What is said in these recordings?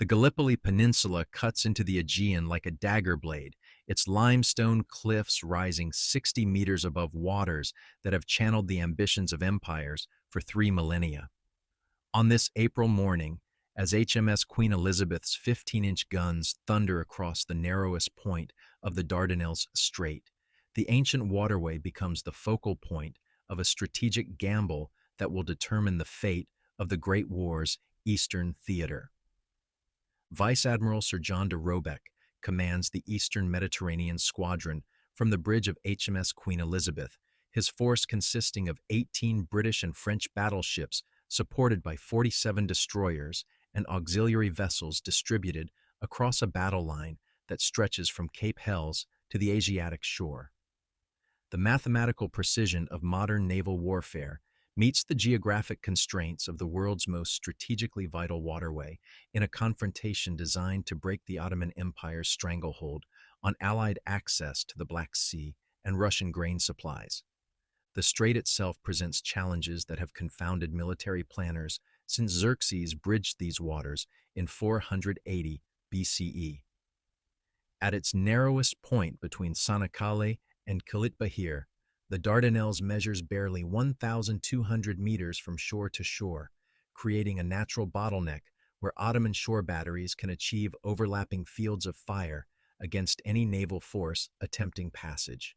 The Gallipoli Peninsula cuts into the Aegean like a dagger blade, its limestone cliffs rising 60 meters above waters that have channeled the ambitions of empires for 3 millennia. On this April morning, as HMS Queen Elizabeth's 15-inch guns thunder across the narrowest point of the Dardanelles Strait, the ancient waterway becomes the focal point of a strategic gamble that will determine the fate of the Great War's Eastern Theater. Vice Admiral Sir John de Roebeck commands the Eastern Mediterranean Squadron from the bridge of HMS Queen Elizabeth, his force consisting of 18 British and French battleships supported by 47 destroyers and auxiliary vessels distributed across a battle line that stretches from Cape Helles to the Asiatic shore. The mathematical precision of modern naval warfare meets the geographic constraints of the world's most strategically vital waterway in a confrontation designed to break the Ottoman Empire's stranglehold on Allied access to the Black Sea and Russian grain supplies. The strait itself presents challenges that have confounded military planners since Xerxes bridged these waters in 480 BCE. At its narrowest point between Sanakkale and Kilit Bahir, the Dardanelles measures barely 1,200 meters from shore to shore, creating a natural bottleneck where Ottoman shore batteries can achieve overlapping fields of fire against any naval force attempting passage.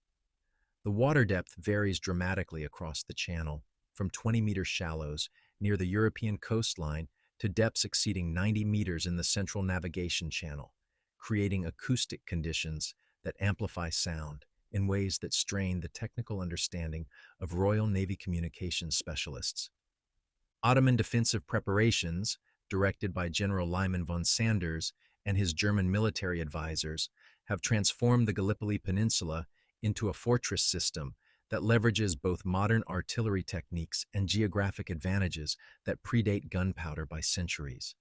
The water depth varies dramatically across the channel, from 20-meter shallows near the European coastline to depths exceeding 90 meters in the Central Navigation Channel, creating acoustic conditions that amplify sound in ways that strain the technical understanding of Royal Navy communications specialists. Ottoman defensive preparations, directed by General Lyman von Sanders and his German military advisors, have transformed the Gallipoli Peninsula into a fortress system that leverages both modern artillery techniques and geographic advantages that predate gunpowder by centuries.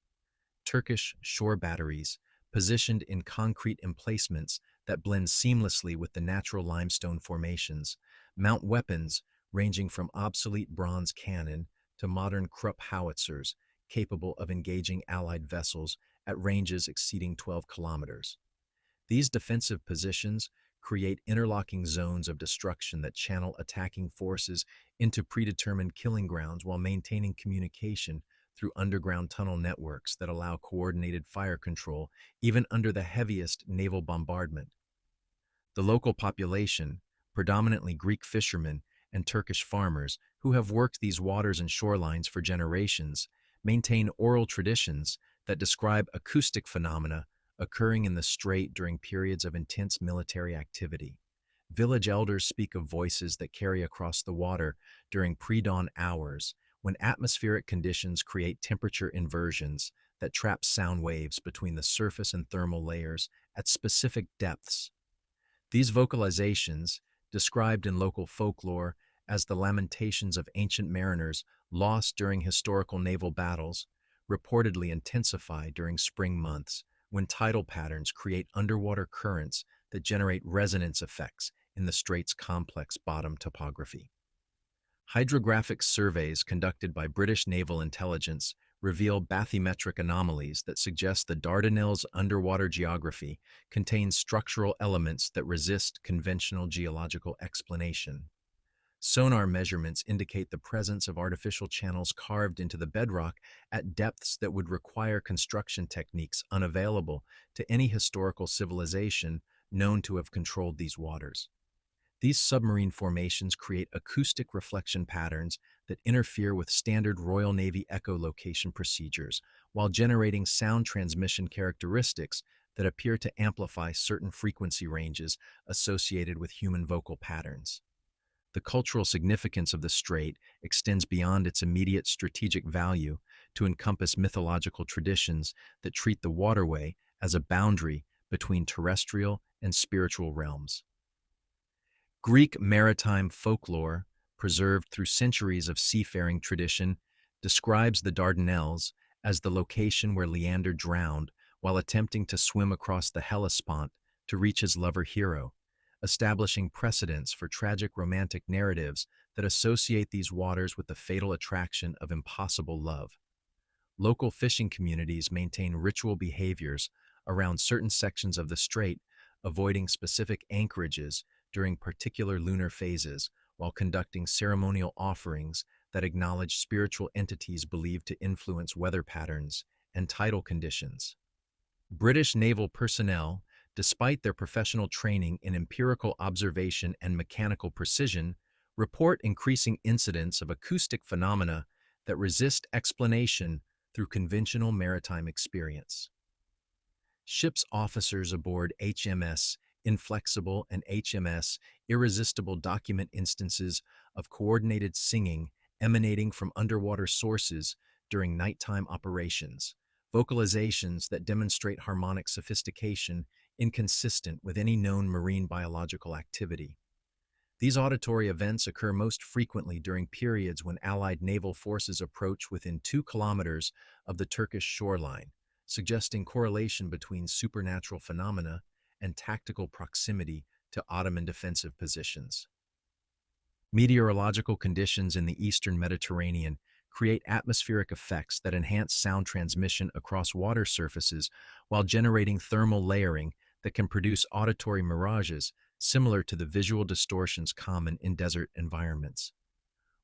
Turkish shore batteries, positioned in concrete emplacements that blend seamlessly with the natural limestone formations, mount weapons ranging from obsolete bronze cannon to modern Krupp howitzers capable of engaging Allied vessels at ranges exceeding 12 kilometers. These defensive positions create interlocking zones of destruction that channel attacking forces into predetermined killing grounds while maintaining communication through underground tunnel networks that allow coordinated fire control even under the heaviest naval bombardment. The local population, predominantly Greek fishermen and Turkish farmers who have worked these waters and shorelines for generations, maintain oral traditions that describe acoustic phenomena occurring in the strait during periods of intense military activity. Village elders speak of voices that carry across the water during pre-dawn hours when atmospheric conditions create temperature inversions that trap sound waves between the surface and thermal layers at specific depths. These vocalizations, described in local folklore as the lamentations of ancient mariners lost during historical naval battles, reportedly intensify during spring months when tidal patterns create underwater currents that generate resonance effects in the strait's complex bottom topography. Hydrographic surveys conducted by British naval intelligence reveal bathymetric anomalies that suggest the Dardanelles' underwater geography contains structural elements that resist conventional geological explanation. Sonar measurements indicate the presence of artificial channels carved into the bedrock at depths that would require construction techniques unavailable to any historical civilization known to have controlled these waters. These submarine formations create acoustic reflection patterns that interfere with standard Royal Navy echolocation procedures while generating sound transmission characteristics that appear to amplify certain frequency ranges associated with human vocal patterns. The cultural significance of the strait extends beyond its immediate strategic value to encompass mythological traditions that treat the waterway as a boundary between terrestrial and spiritual realms. Greek maritime folklore, preserved through centuries of seafaring tradition, describes the Dardanelles as the location where Leander drowned while attempting to swim across the Hellespont to reach his lover Hero, establishing precedents for tragic romantic narratives that associate these waters with the fatal attraction of impossible love. Local fishing communities maintain ritual behaviors around certain sections of the strait, avoiding specific anchorages during particular lunar phases, while conducting ceremonial offerings that acknowledge spiritual entities believed to influence weather patterns and tidal conditions. British naval personnel, despite their professional training in empirical observation and mechanical precision, report increasing incidents of acoustic phenomena that resist explanation through conventional maritime experience. Ships' officers aboard HMS Inflexible and HMS Irresistible document instances of coordinated singing emanating from underwater sources during nighttime operations, vocalizations that demonstrate harmonic sophistication inconsistent with any known marine biological activity. These auditory events occur most frequently during periods when Allied naval forces approach within 2 kilometers of the Turkish shoreline, suggesting correlation between supernatural phenomena and tactical proximity to Ottoman defensive positions. Meteorological conditions in the eastern Mediterranean create atmospheric effects that enhance sound transmission across water surfaces while generating thermal layering that can produce auditory mirages similar to the visual distortions common in desert environments.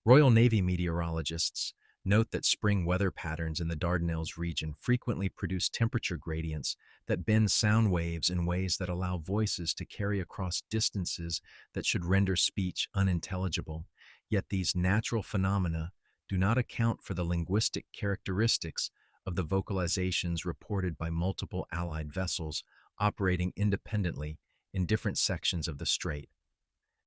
Royal Navy meteorologists note that spring weather patterns in the Dardanelles region frequently produce temperature gradients that bend sound waves in ways that allow voices to carry across distances that should render speech unintelligible. Yet these natural phenomena do not account for the linguistic characteristics of the vocalizations reported by multiple Allied vessels operating independently in different sections of the strait.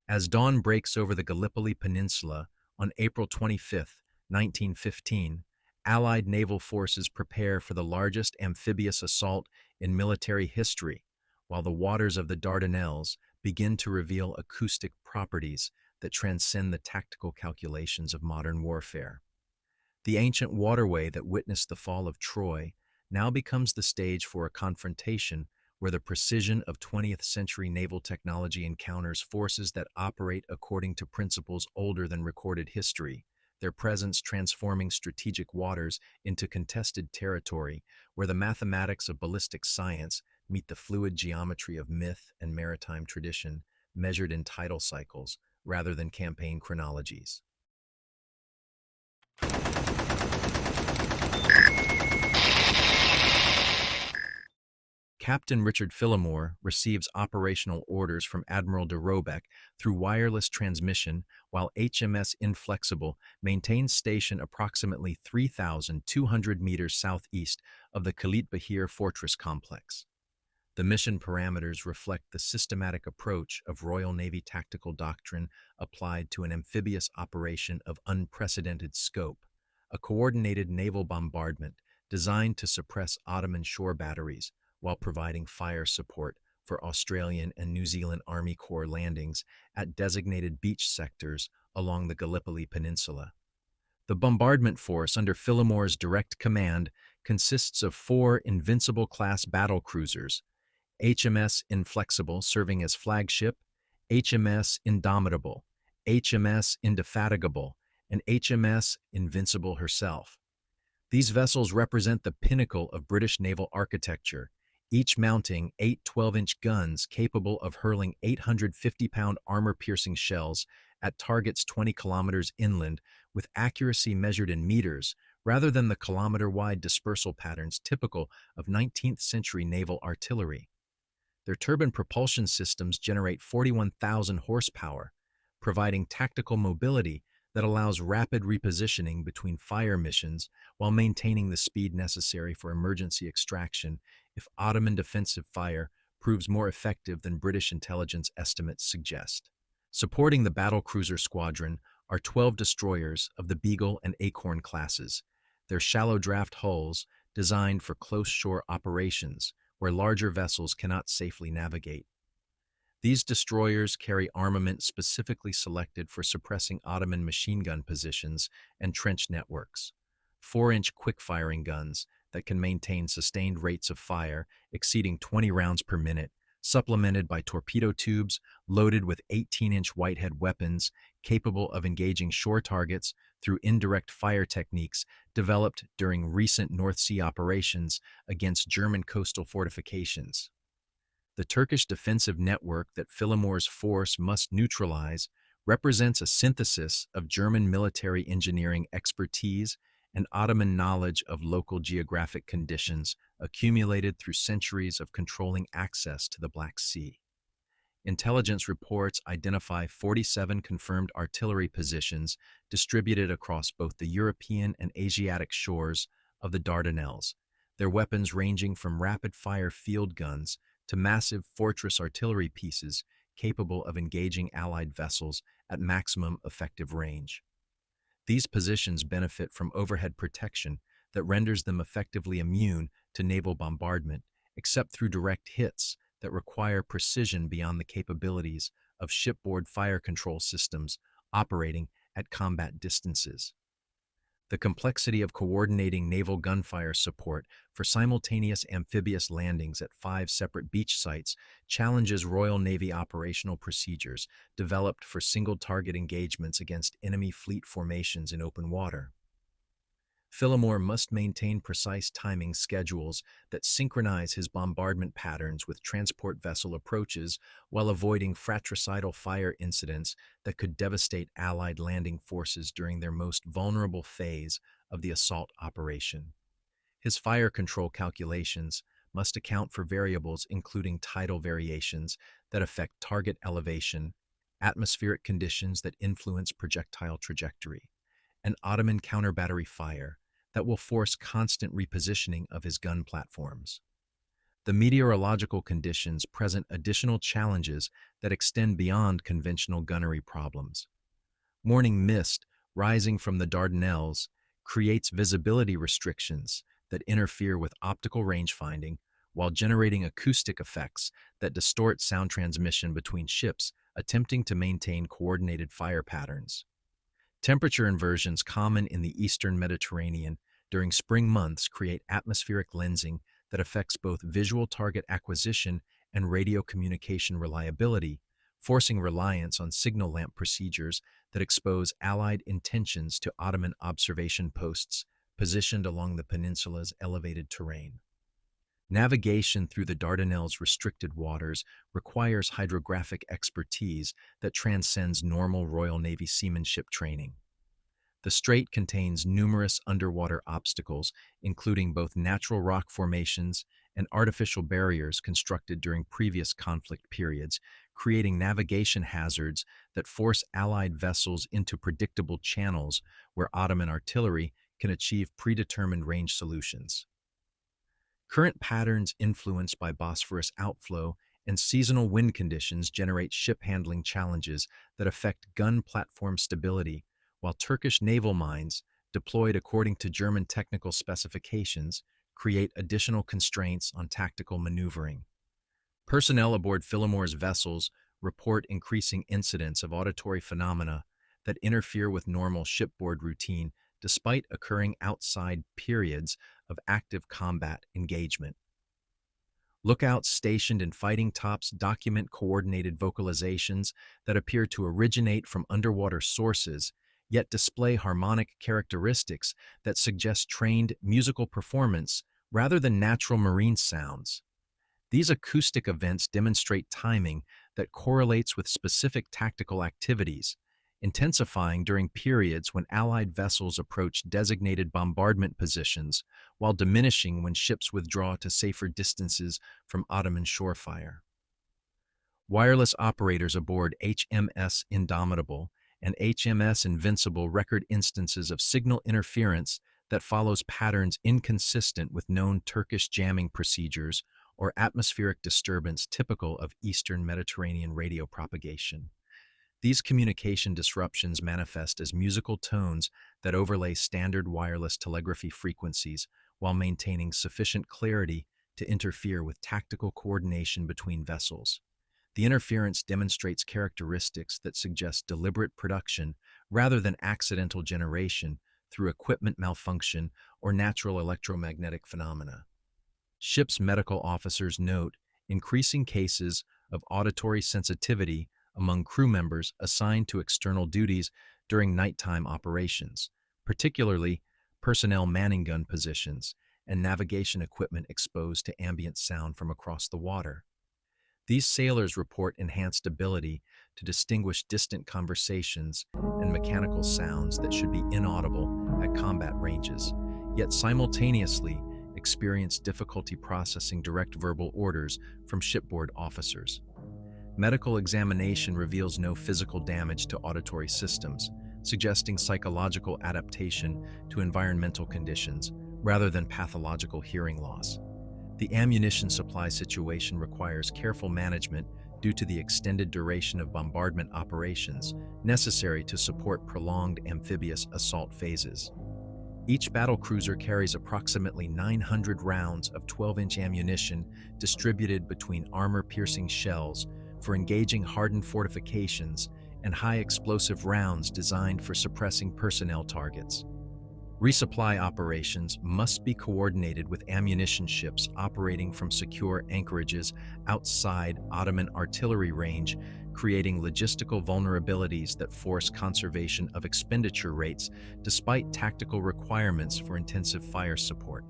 As dawn breaks over the Gallipoli Peninsula on April 25, 1915, Allied naval forces prepare for the largest amphibious assault in military history, while the waters of the Dardanelles begin to reveal acoustic properties that transcend the tactical calculations of modern warfare. The ancient waterway that witnessed the fall of Troy now becomes the stage for a confrontation where the precision of 20th century naval technology encounters forces that operate according to principles older than recorded history, their presence transforming strategic waters into contested territory where the mathematics of ballistic science meet the fluid geometry of myth and maritime tradition, measured in tidal cycles rather than campaign chronologies. Captain Richard Phillimore receives operational orders from Admiral de Robeck through wireless transmission, while HMS Inflexible maintains station approximately 3,200 meters southeast of the Khalid Bahir Fortress Complex. The mission parameters reflect the systematic approach of Royal Navy tactical doctrine applied to an amphibious operation of unprecedented scope, a coordinated naval bombardment designed to suppress Ottoman shore batteries while providing fire support for Australian and New Zealand Army Corps landings at designated beach sectors along the Gallipoli Peninsula. The bombardment force under Phillimore's direct command consists of 4 Invincible-class battle cruisers, HMS Inflexible serving as flagship, HMS Indomitable, HMS Indefatigable, and HMS Invincible herself. These vessels represent the pinnacle of British naval architecture, each mounting 8 12-inch guns capable of hurling 850-pound armor-piercing shells at targets 20 kilometers inland with accuracy measured in meters rather than the kilometer-wide dispersal patterns typical of 19th-century naval artillery. Their turbine propulsion systems generate 41,000 horsepower, providing tactical mobility that allows rapid repositioning between fire missions while maintaining the speed necessary for emergency extraction if Ottoman defensive fire proves more effective than British intelligence estimates suggest. Supporting the battlecruiser squadron are 12 destroyers of the Beagle and Acorn classes, their shallow draft hulls designed for close shore operations where larger vessels cannot safely navigate. These destroyers carry armament specifically selected for suppressing Ottoman machine gun positions and trench networks, 4-inch quick-firing guns that can maintain sustained rates of fire exceeding 20 rounds per minute, supplemented by torpedo tubes loaded with 18-inch Whitehead weapons capable of engaging shore targets through indirect fire techniques developed during recent North Sea operations against German coastal fortifications. The Turkish defensive network that Fillmore's force must neutralize represents a synthesis of German military engineering expertise and Ottoman knowledge of local geographic conditions accumulated through centuries of controlling access to the Black Sea. Intelligence reports identify 47 confirmed artillery positions distributed across both the European and Asiatic shores of the Dardanelles, their weapons ranging from rapid-fire field guns to massive fortress artillery pieces capable of engaging Allied vessels at maximum effective range. These positions benefit from overhead protection that renders them effectively immune to naval bombardment, except through direct hits that require precision beyond the capabilities of shipboard fire control systems operating at combat distances. The complexity of coordinating naval gunfire support for simultaneous amphibious landings at 5 separate beach sites challenges Royal Navy operational procedures developed for single-target engagements against enemy fleet formations in open water. Fillmore must maintain precise timing schedules that synchronize his bombardment patterns with transport vessel approaches while avoiding fratricidal fire incidents that could devastate Allied landing forces during their most vulnerable phase of the assault operation. His fire control calculations must account for variables including tidal variations that affect target elevation, atmospheric conditions that influence projectile trajectory, and Ottoman counter-battery fire that will force constant repositioning of his gun platforms. The meteorological conditions present additional challenges that extend beyond conventional gunnery problems. Morning mist rising from the Dardanelles creates visibility restrictions that interfere with optical rangefinding while generating acoustic effects that distort sound transmission between ships attempting to maintain coordinated fire patterns. Temperature inversions common in the eastern Mediterranean during spring months create atmospheric lensing that affects both visual target acquisition and radio communication reliability, forcing reliance on signal lamp procedures that expose Allied intentions to Ottoman observation posts positioned along the peninsula's elevated terrain. Navigation through the Dardanelles' restricted waters requires hydrographic expertise that transcends normal Royal Navy seamanship training. The strait contains numerous underwater obstacles, including both natural rock formations and artificial barriers constructed during previous conflict periods, creating navigation hazards that force Allied vessels into predictable channels where Ottoman artillery can achieve predetermined range solutions. Current patterns influenced by Bosphorus outflow and seasonal wind conditions generate ship handling challenges that affect gun platform stability, while Turkish naval mines, deployed according to German technical specifications, create additional constraints on tactical maneuvering. Personnel aboard Fillmore's vessels report increasing incidents of auditory phenomena that interfere with normal shipboard routine despite occurring outside periods of active combat engagement. Lookouts stationed in fighting tops document coordinated vocalizations that appear to originate from underwater sources, yet display harmonic characteristics that suggest trained musical performance rather than natural marine sounds. These acoustic events demonstrate timing that correlates with specific tactical activities, intensifying during periods when Allied vessels approach designated bombardment positions, while diminishing when ships withdraw to safer distances from Ottoman shore fire. Wireless operators aboard HMS Indomitable and HMS Invincible record instances of signal interference that follows patterns inconsistent with known Turkish jamming procedures or atmospheric disturbance typical of Eastern Mediterranean radio propagation. These communication disruptions manifest as musical tones that overlay standard wireless telegraphy frequencies while maintaining sufficient clarity to interfere with tactical coordination between vessels. The interference demonstrates characteristics that suggest deliberate production rather than accidental generation through equipment malfunction or natural electromagnetic phenomena. Ship's medical officers note increasing cases of auditory sensitivity among crew members assigned to external duties during nighttime operations, particularly personnel manning gun positions and navigation equipment exposed to ambient sound from across the water. These sailors report enhanced ability to distinguish distant conversations and mechanical sounds that should be inaudible at combat ranges, yet simultaneously experience difficulty processing direct verbal orders from shipboard officers. Medical examination reveals no physical damage to auditory systems, suggesting psychological adaptation to environmental conditions rather than pathological hearing loss. The ammunition supply situation requires careful management due to the extended duration of bombardment operations necessary to support prolonged amphibious assault phases. Each battlecruiser carries approximately 900 rounds of 12-inch ammunition distributed between armor-piercing shells for engaging hardened fortifications and high-explosive rounds designed for suppressing personnel targets. Resupply operations must be coordinated with ammunition ships operating from secure anchorages outside Ottoman artillery range, creating logistical vulnerabilities that force conservation of expenditure rates despite tactical requirements for intensive fire support.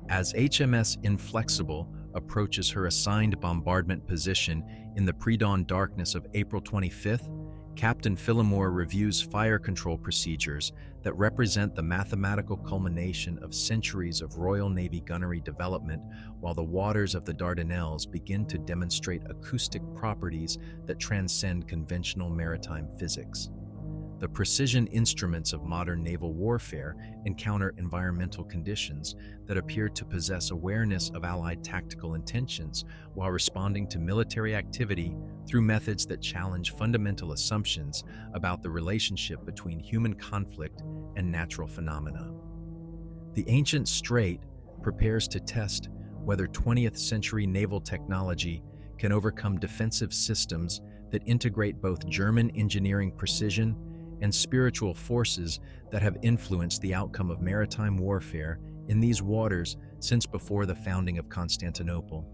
As HMS Inflexible approaches her assigned bombardment position in the pre-dawn darkness of April 25th, Captain Phillimore reviews fire control procedures that represent the mathematical culmination of centuries of Royal Navy gunnery development, while the waters of the Dardanelles begin to demonstrate acoustic properties that transcend conventional maritime physics. The precision instruments of modern naval warfare encounter environmental conditions that appear to possess awareness of Allied tactical intentions while responding to military activity through methods that challenge fundamental assumptions about the relationship between human conflict and natural phenomena. The ancient strait prepares to test whether 20th century naval technology can overcome defensive systems that integrate both German engineering precision and spiritual forces that have influenced the outcome of maritime warfare in these waters since before the founding of Constantinople.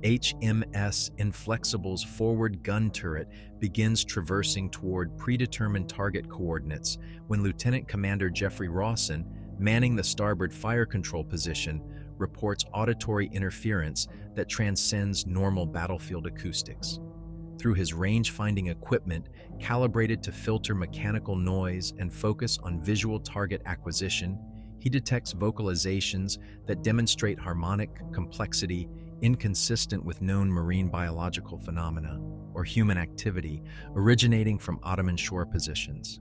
HMS Inflexible's forward gun turret begins traversing toward predetermined target coordinates when Lieutenant Commander Jeffrey Rawson, manning the starboard fire control position, reports auditory interference that transcends normal battlefield acoustics. Through his range-finding equipment, calibrated to filter mechanical noise and focus on visual target acquisition, he detects vocalizations that demonstrate harmonic complexity inconsistent with known marine biological phenomena or human activity originating from Ottoman shore positions.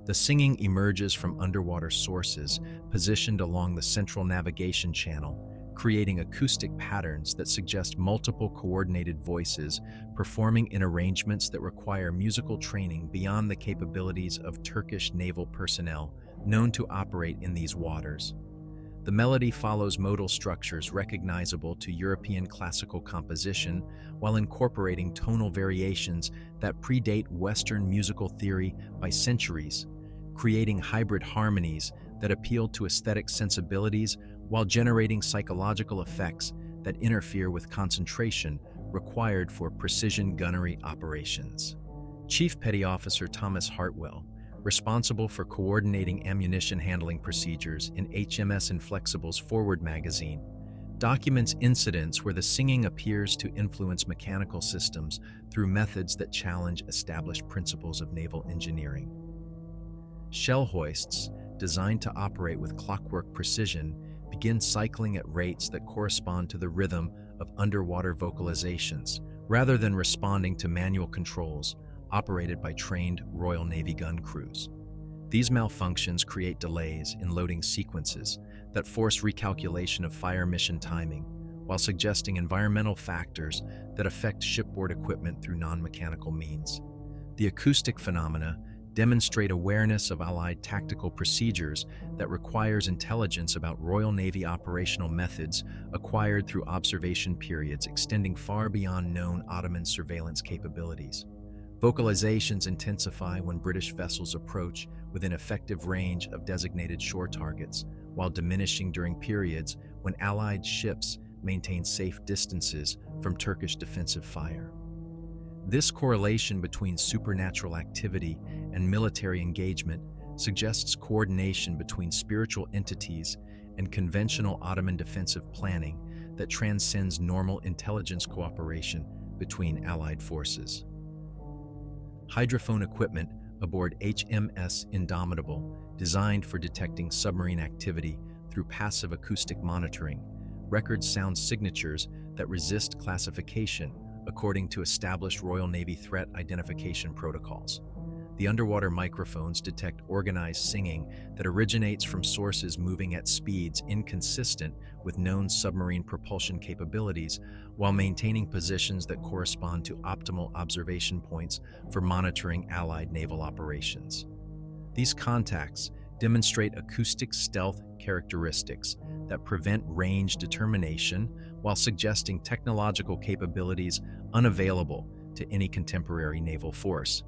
The singing emerges from underwater sources positioned along the central navigation channel, creating acoustic patterns that suggest multiple coordinated voices performing in arrangements that require musical training beyond the capabilities of Turkish naval personnel known to operate in these waters. The melody follows modal structures recognizable to European classical composition while incorporating tonal variations that predate Western musical theory by centuries, creating hybrid harmonies that appeal to aesthetic sensibilities while generating psychological effects that interfere with concentration required for precision gunnery operations. Chief Petty Officer Thomas Hartwell, responsible for coordinating ammunition handling procedures in HMS Inflexible's forward magazine, documents incidents where the singing appears to influence mechanical systems through methods that challenge established principles of naval engineering. Shell hoists, designed to operate with clockwork precision, begin cycling at rates that correspond to the rhythm of underwater vocalizations, rather than responding to manual controls operated by trained Royal Navy gun crews. These malfunctions create delays in loading sequences that force recalculation of fire mission timing, while suggesting environmental factors that affect shipboard equipment through non-mechanical means. The acoustic phenomena demonstrate awareness of Allied tactical procedures that requires intelligence about Royal Navy operational methods acquired through observation periods extending far beyond known Ottoman surveillance capabilities. Vocalizations intensify when British vessels approach within effective range of designated shore targets, while diminishing during periods when Allied ships maintained safe distances from Turkish defensive fire. This correlation between supernatural activity and military engagement suggests coordination between spiritual entities and conventional Ottoman defensive planning that transcends normal intelligence cooperation between Allied forces. Hydrophone equipment aboard HMS Indomitable, designed for detecting submarine activity through passive acoustic monitoring, records sound signatures that resist classification according to established Royal Navy threat identification protocols. The underwater microphones detect organized singing that originates from sources moving at speeds inconsistent with known submarine propulsion capabilities, while maintaining positions that correspond to optimal observation points for monitoring Allied naval operations. These contacts demonstrate acoustic stealth characteristics that prevent range determination while suggesting technological capabilities unavailable to any contemporary naval force.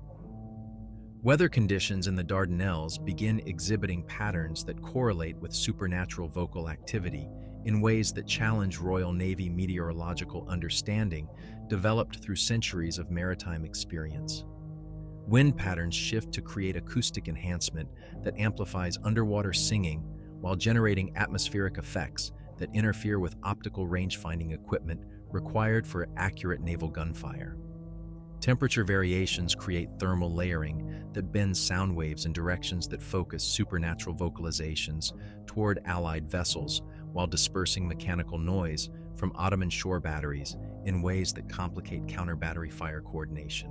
Weather conditions in the Dardanelles begin exhibiting patterns that correlate with supernatural vocal activity in ways that challenge Royal Navy meteorological understanding developed through centuries of maritime experience. Wind patterns shift to create acoustic enhancement that amplifies underwater singing while generating atmospheric effects that interfere with optical range-finding equipment required for accurate naval gunfire. Temperature variations create thermal layering that bends sound waves in directions that focus supernatural vocalizations toward Allied vessels while dispersing mechanical noise from Ottoman shore batteries in ways that complicate counter-battery fire coordination.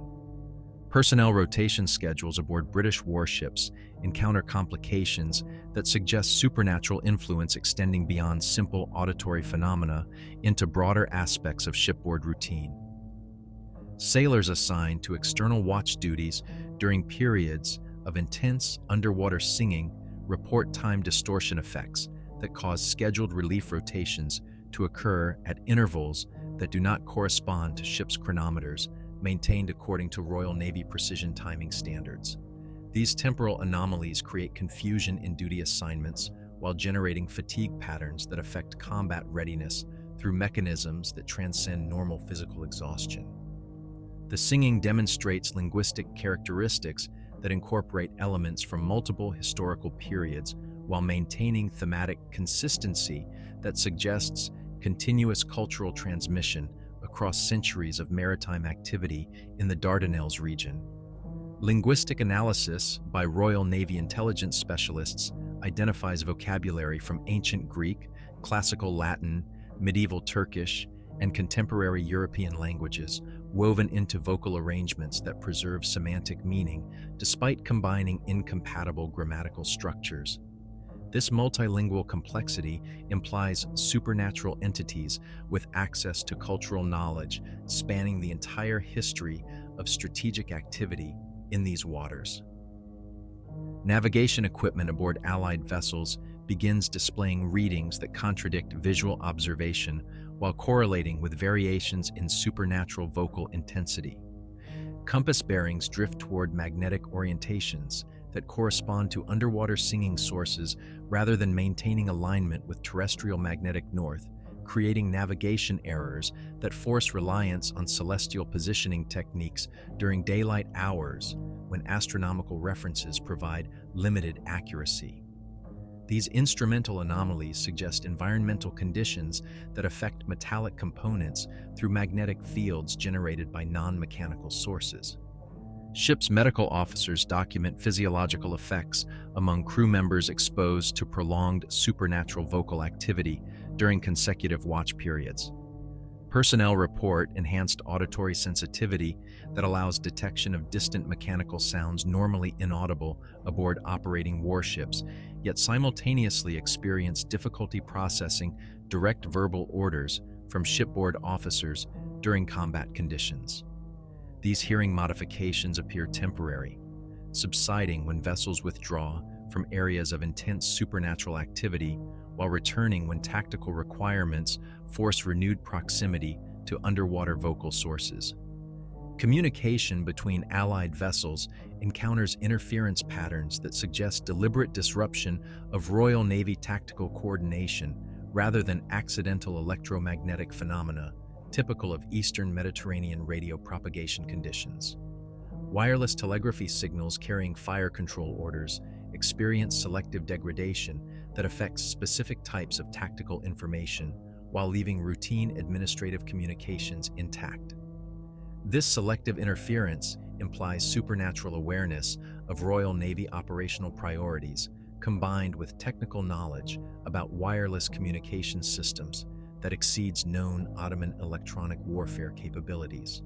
Personnel rotation schedules aboard British warships encounter complications that suggest supernatural influence extending beyond simple auditory phenomena into broader aspects of shipboard routine. Sailors assigned to external watch duties during periods of intense underwater singing report time distortion effects that cause scheduled relief rotations to occur at intervals that do not correspond to ship's chronometers, maintained according to Royal Navy precision timing standards. These temporal anomalies create confusion in duty assignments while generating fatigue patterns that affect combat readiness through mechanisms that transcend normal physical exhaustion. The singing demonstrates linguistic characteristics that incorporate elements from multiple historical periods while maintaining thematic consistency that suggests continuous cultural transmission across centuries of maritime activity in the Dardanelles region. Linguistic analysis by Royal Navy intelligence specialists identifies vocabulary from ancient Greek, classical Latin, medieval Turkish, and contemporary European languages, woven into vocal arrangements that preserve semantic meaning despite combining incompatible grammatical structures. This multilingual complexity implies supernatural entities with access to cultural knowledge spanning the entire history of strategic activity in these waters. Navigation equipment aboard Allied vessels begins displaying readings that contradict visual observation while correlating with variations in supernatural vocal intensity. Compass bearings drift toward magnetic orientations that correspond to underwater singing sources rather than maintaining alignment with terrestrial magnetic north, creating navigation errors that force reliance on celestial positioning techniques during daylight hours when astronomical references provide limited accuracy. These instrumental anomalies suggest environmental conditions that affect metallic components through magnetic fields generated by non-mechanical sources. Ship's medical officers document physiological effects among crew members exposed to prolonged supernatural vocal activity during consecutive watch periods. Personnel report enhanced auditory sensitivity that allows detection of distant mechanical sounds normally inaudible aboard operating warships, yet simultaneously experience difficulty processing direct verbal orders from shipboard officers during combat conditions. These hearing modifications appear temporary, subsiding when vessels withdraw from areas of intense supernatural activity while returning when tactical requirements force renewed proximity to underwater vocal sources. Communication between Allied vessels encounters interference patterns that suggest deliberate disruption of Royal Navy tactical coordination rather than accidental electromagnetic phenomena typical of Eastern Mediterranean radio propagation conditions. Wireless telegraphy signals carrying fire control orders experience selective degradation that affects specific types of tactical information while leaving routine administrative communications intact. This selective interference implies supernatural awareness of Royal Navy operational priorities combined with technical knowledge about wireless communication systems that exceeds known Ottoman electronic warfare capabilities.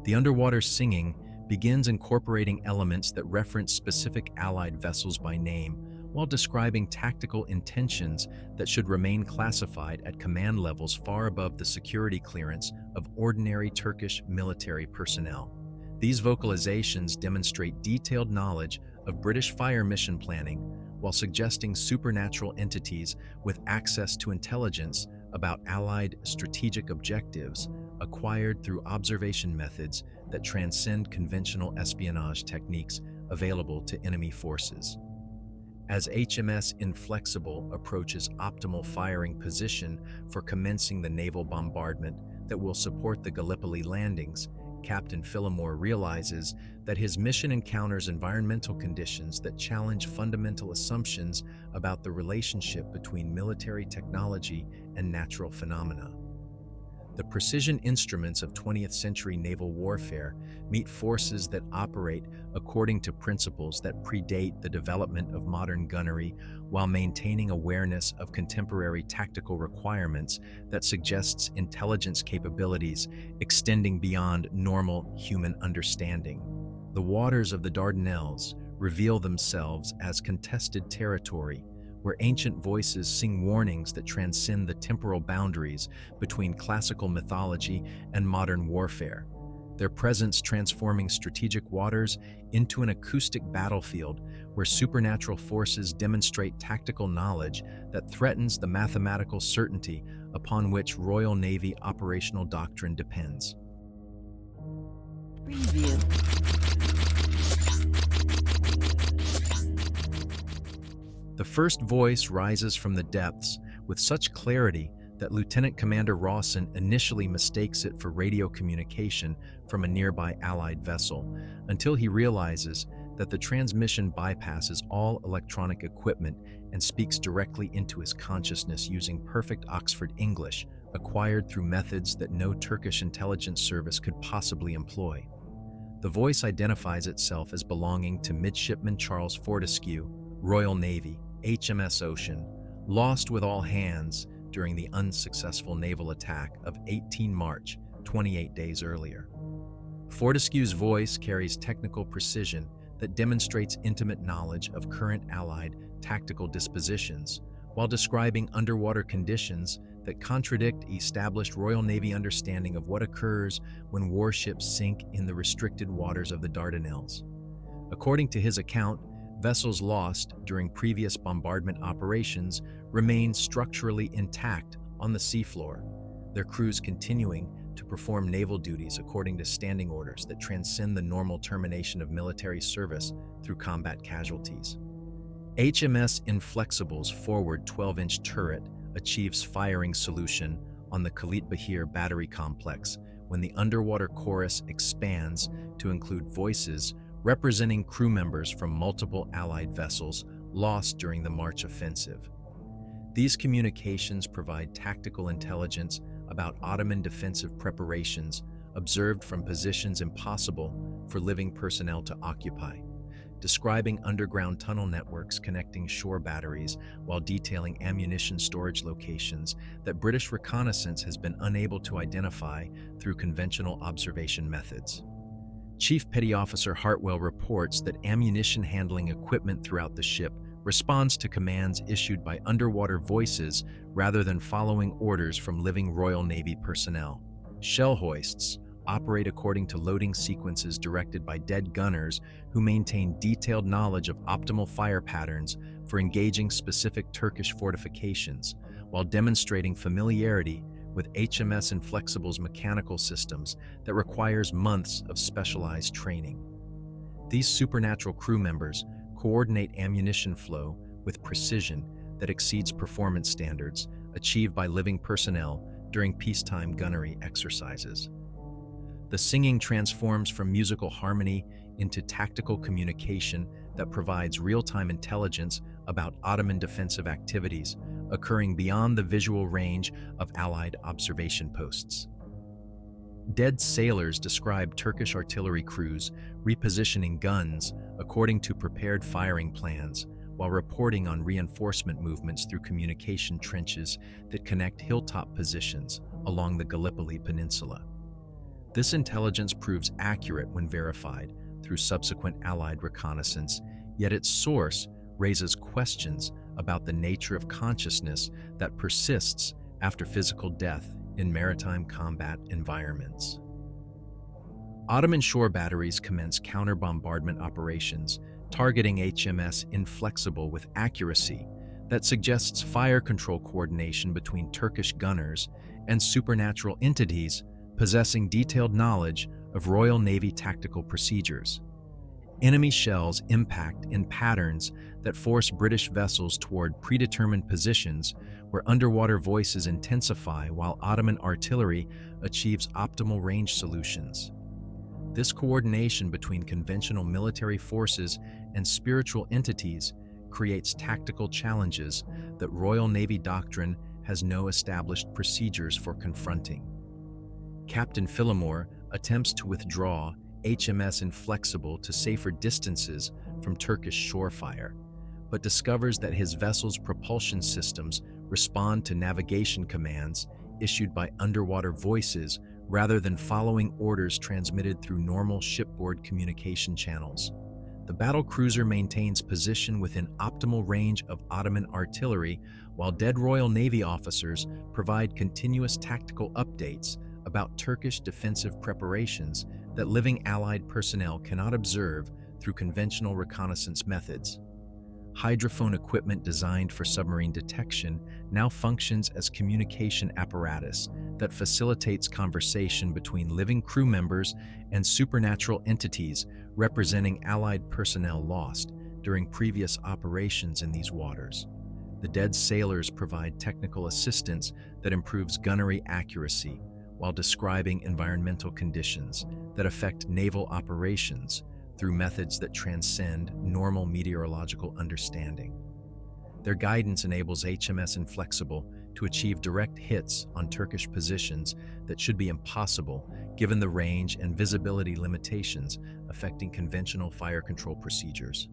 The underwater singing begins incorporating elements that reference specific Allied vessels by name while describing tactical intentions that should remain classified at command levels far above the security clearance of ordinary Turkish military personnel. These vocalizations demonstrate detailed knowledge of British fire mission planning while suggesting supernatural entities with access to intelligence about Allied strategic objectives acquired through observation methods that transcend conventional espionage techniques available to enemy forces. As HMS Inflexible approaches optimal firing position for commencing the naval bombardment that will support the Gallipoli landings, Captain Phillimore realizes that his mission encounters environmental conditions that challenge fundamental assumptions about the relationship between military technology and natural phenomena. The precision instruments of 20th century naval warfare meet forces that operate according to principles that predate the development of modern gunnery while maintaining awareness of contemporary tactical requirements that suggests intelligence capabilities extending beyond normal human understanding. The waters of the Dardanelles reveal themselves as contested territory, where ancient voices sing warnings that transcend the temporal boundaries between classical mythology and modern warfare, their presence transforming strategic waters into an acoustic battlefield where supernatural forces demonstrate tactical knowledge that threatens the mathematical certainty upon which Royal Navy operational doctrine depends. Preview. The first voice rises from the depths with such clarity that Lieutenant Commander Rawson initially mistakes it for radio communication from a nearby Allied vessel, until he realizes that the transmission bypasses all electronic equipment and speaks directly into his consciousness using perfect Oxford English, acquired through methods that no Turkish intelligence service could possibly employ. The voice identifies itself as belonging to Midshipman Charles Fortescue, Royal Navy, HMS Ocean, lost with all hands during the unsuccessful naval attack of 18 March, 28 days earlier. Fortescue's voice carries technical precision that demonstrates intimate knowledge of current Allied tactical dispositions, while describing underwater conditions that contradict established Royal Navy understanding of what occurs when warships sink in the restricted waters of the Dardanelles. According to his account, vessels lost during previous bombardment operations remain structurally intact on the seafloor, their crews continuing to perform naval duties according to standing orders that transcend the normal termination of military service through combat casualties. HMS Inflexible's forward 12-inch turret achieves firing solution on the Khalid Bahir battery complex when the underwater chorus expands to include voices representing crew members from multiple Allied vessels lost during the March offensive. These communications provide tactical intelligence about Ottoman defensive preparations observed from positions impossible for living personnel to occupy, describing underground tunnel networks connecting shore batteries while detailing ammunition storage locations that British reconnaissance has been unable to identify through conventional observation methods. Chief Petty Officer Hartwell reports that ammunition handling equipment throughout the ship responds to commands issued by underwater voices rather than following orders from living Royal Navy personnel. Shell hoists operate according to loading sequences directed by dead gunners who maintain detailed knowledge of optimal fire patterns for engaging specific Turkish fortifications, while demonstrating familiarity with HMS Inflexible's mechanical systems that requires months of specialized training. These supernatural crew members coordinate ammunition flow with precision that exceeds performance standards achieved by living personnel during peacetime gunnery exercises. The singing transforms from musical harmony into tactical communication that provides real-time intelligence about Ottoman defensive activities occurring beyond the visual range of Allied observation posts. Dead sailors describe Turkish artillery crews repositioning guns according to prepared firing plans while reporting on reinforcement movements through communication trenches that connect hilltop positions along the Gallipoli Peninsula. This intelligence proves accurate when verified through subsequent Allied reconnaissance, yet its source raises questions about the nature of consciousness that persists after physical death in maritime combat environments. Ottoman shore batteries commence counter-bombardment operations, targeting HMS Inflexible with accuracy that suggests fire control coordination between Turkish gunners and supernatural entities possessing detailed knowledge of Royal Navy tactical procedures. Enemy shells impact in patterns that force British vessels toward predetermined positions where underwater voices intensify while Ottoman artillery achieves optimal range solutions. This coordination between conventional military forces and spiritual entities creates tactical challenges that Royal Navy doctrine has no established procedures for confronting. Captain Phillimore attempts to withdraw HMS Inflexible to safer distances from Turkish shore fire, but discovers that his vessel's propulsion systems respond to navigation commands issued by underwater voices rather than following orders transmitted through normal shipboard communication channels. The battle cruiser maintains position within optimal range of Ottoman artillery, while dead Royal Navy officers provide continuous tactical updates about Turkish defensive preparations that living Allied personnel cannot observe through conventional reconnaissance methods. Hydrophone equipment designed for submarine detection now functions as communication apparatus that facilitates conversation between living crew members and supernatural entities representing Allied personnel lost during previous operations in these waters. The dead sailors provide technical assistance that improves gunnery accuracy while describing environmental conditions that affect naval operations through methods that transcend normal meteorological understanding. Their guidance enables HMS Inflexible to achieve direct hits on Turkish positions that should be impossible given the range and visibility limitations affecting conventional fire control procedures.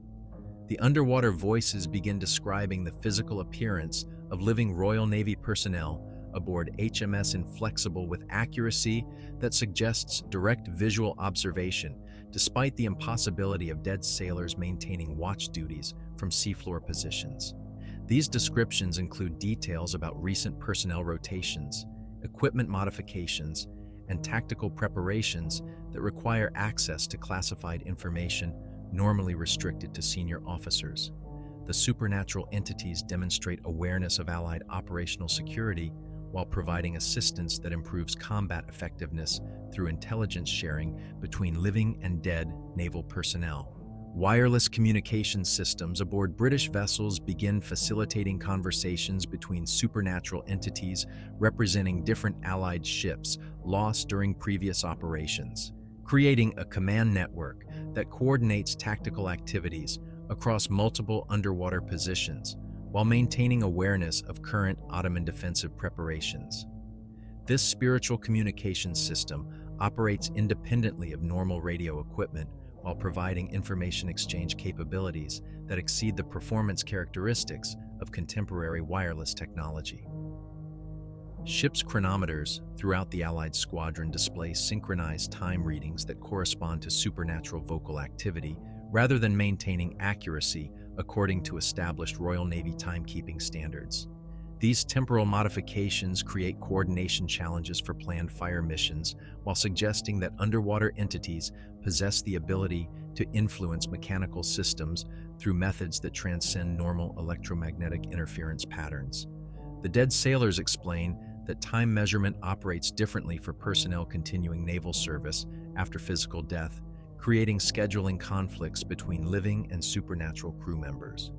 The underwater voices begin describing the physical appearance of living Royal Navy personnel aboard HMS Inflexible with accuracy that suggests direct visual observation, despite the impossibility of dead sailors maintaining watch duties from seafloor positions. These descriptions include details about recent personnel rotations, equipment modifications, and tactical preparations that require access to classified information normally restricted to senior officers. The supernatural entities demonstrate awareness of Allied operational security while providing assistance that improves combat effectiveness through intelligence sharing between living and dead naval personnel. Wireless communication systems aboard British vessels begin facilitating conversations between supernatural entities representing different Allied ships lost during previous operations, creating a command network that coordinates tactical activities across multiple underwater positions while maintaining awareness of current Ottoman defensive preparations. This spiritual communication system operates independently of normal radio equipment while providing information exchange capabilities that exceed the performance characteristics of contemporary wireless technology. Ships' chronometers throughout the Allied squadron display synchronized time readings that correspond to supernatural vocal activity rather than maintaining accuracy according to established Royal Navy timekeeping standards. These temporal modifications create coordination challenges for planned fire missions while suggesting that underwater entities possess the ability to influence mechanical systems through methods that transcend normal electromagnetic interference patterns. The dead sailors explain that time measurement operates differently for personnel continuing naval service after physical death, creating scheduling conflicts between living and supernatural crew members.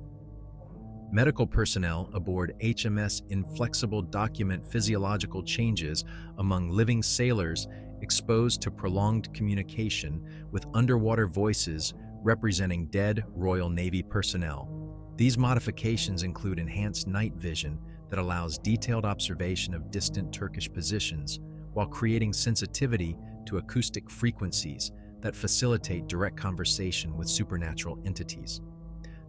Medical personnel aboard HMS Inflexible document physiological changes among living sailors exposed to prolonged communication with underwater voices representing dead Royal Navy personnel. These modifications include enhanced night vision that allows detailed observation of distant Turkish positions, while creating sensitivity to acoustic frequencies that facilitate direct conversation with supernatural entities.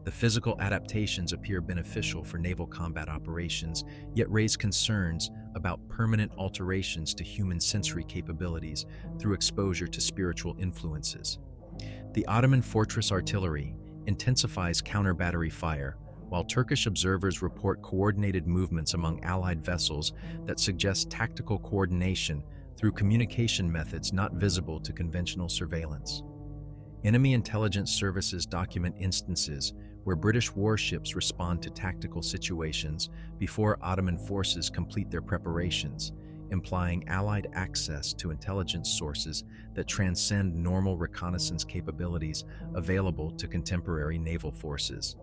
The physical adaptations appear beneficial for naval combat operations, yet raise concerns about permanent alterations to human sensory capabilities through exposure to spiritual influences. The Ottoman fortress artillery intensifies counter-battery fire, while Turkish observers report coordinated movements among Allied vessels that suggest tactical coordination through communication methods not visible to conventional surveillance. Enemy intelligence services document instances where British warships respond to tactical situations before Ottoman forces complete their preparations, implying Allied access to intelligence sources that transcend normal reconnaissance capabilities available to contemporary naval forces.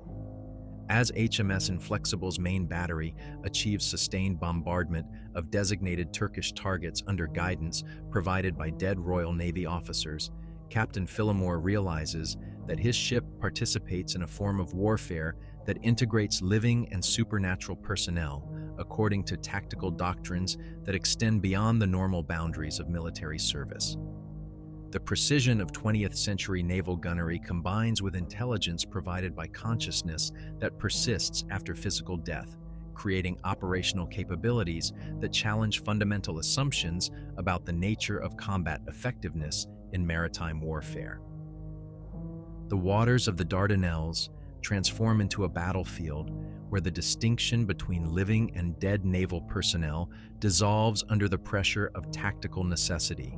As HMS Inflexible's main battery achieves sustained bombardment of designated Turkish targets under guidance provided by dead Royal Navy officers, Captain Phillimore realizes that his ship participates in a form of warfare that integrates living and supernatural personnel according to tactical doctrines that extend beyond the normal boundaries of military service. The precision of 20th century naval gunnery combines with intelligence provided by consciousness that persists after physical death, creating operational capabilities that challenge fundamental assumptions about the nature of combat effectiveness in maritime warfare. The waters of the Dardanelles transform into a battlefield where the distinction between living and dead naval personnel dissolves under the pressure of tactical necessity,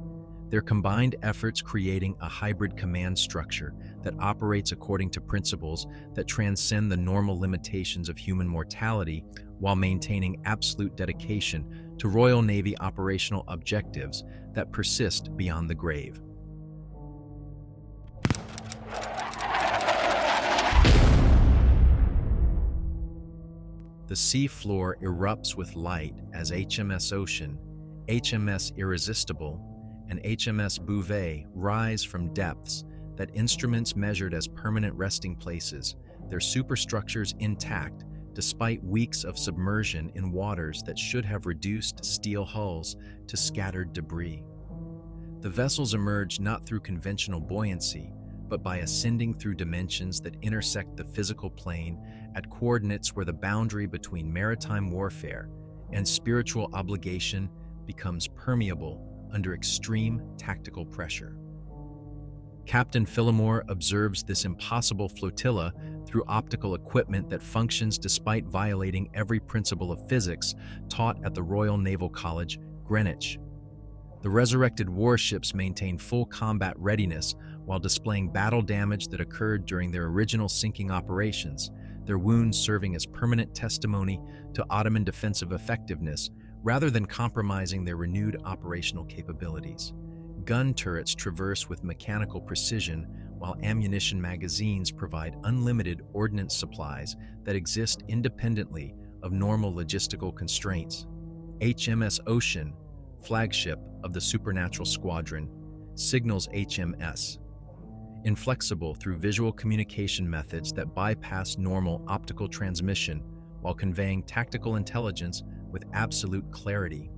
their combined efforts creating a hybrid command structure that operates according to principles that transcend the normal limitations of human mortality while maintaining absolute dedication to Royal Navy operational objectives that persist beyond the grave. The sea floor erupts with light as HMS Ocean, HMS Irresistible, and HMS Bouvet rise from depths that instruments measured as permanent resting places, their superstructures intact despite weeks of submersion in waters that should have reduced steel hulls to scattered debris. The vessels emerge not through conventional buoyancy, but by ascending through dimensions that intersect the physical plane at coordinates where the boundary between maritime warfare and spiritual obligation becomes permeable under extreme tactical pressure. Captain Phillimore observes this impossible flotilla through optical equipment that functions despite violating every principle of physics taught at the Royal Naval College, Greenwich. The resurrected warships maintain full combat readiness while displaying battle damage that occurred during their original sinking operations, their wounds serving as permanent testimony to Ottoman defensive effectiveness rather than compromising their renewed operational capabilities. Gun turrets traverse with mechanical precision, while ammunition magazines provide unlimited ordnance supplies that exist independently of normal logistical constraints. HMS Ocean, flagship of the Supernatural Squadron, signals HMS Inflexible through visual communication methods that bypass normal optical transmission while conveying tactical intelligence with absolute clarity.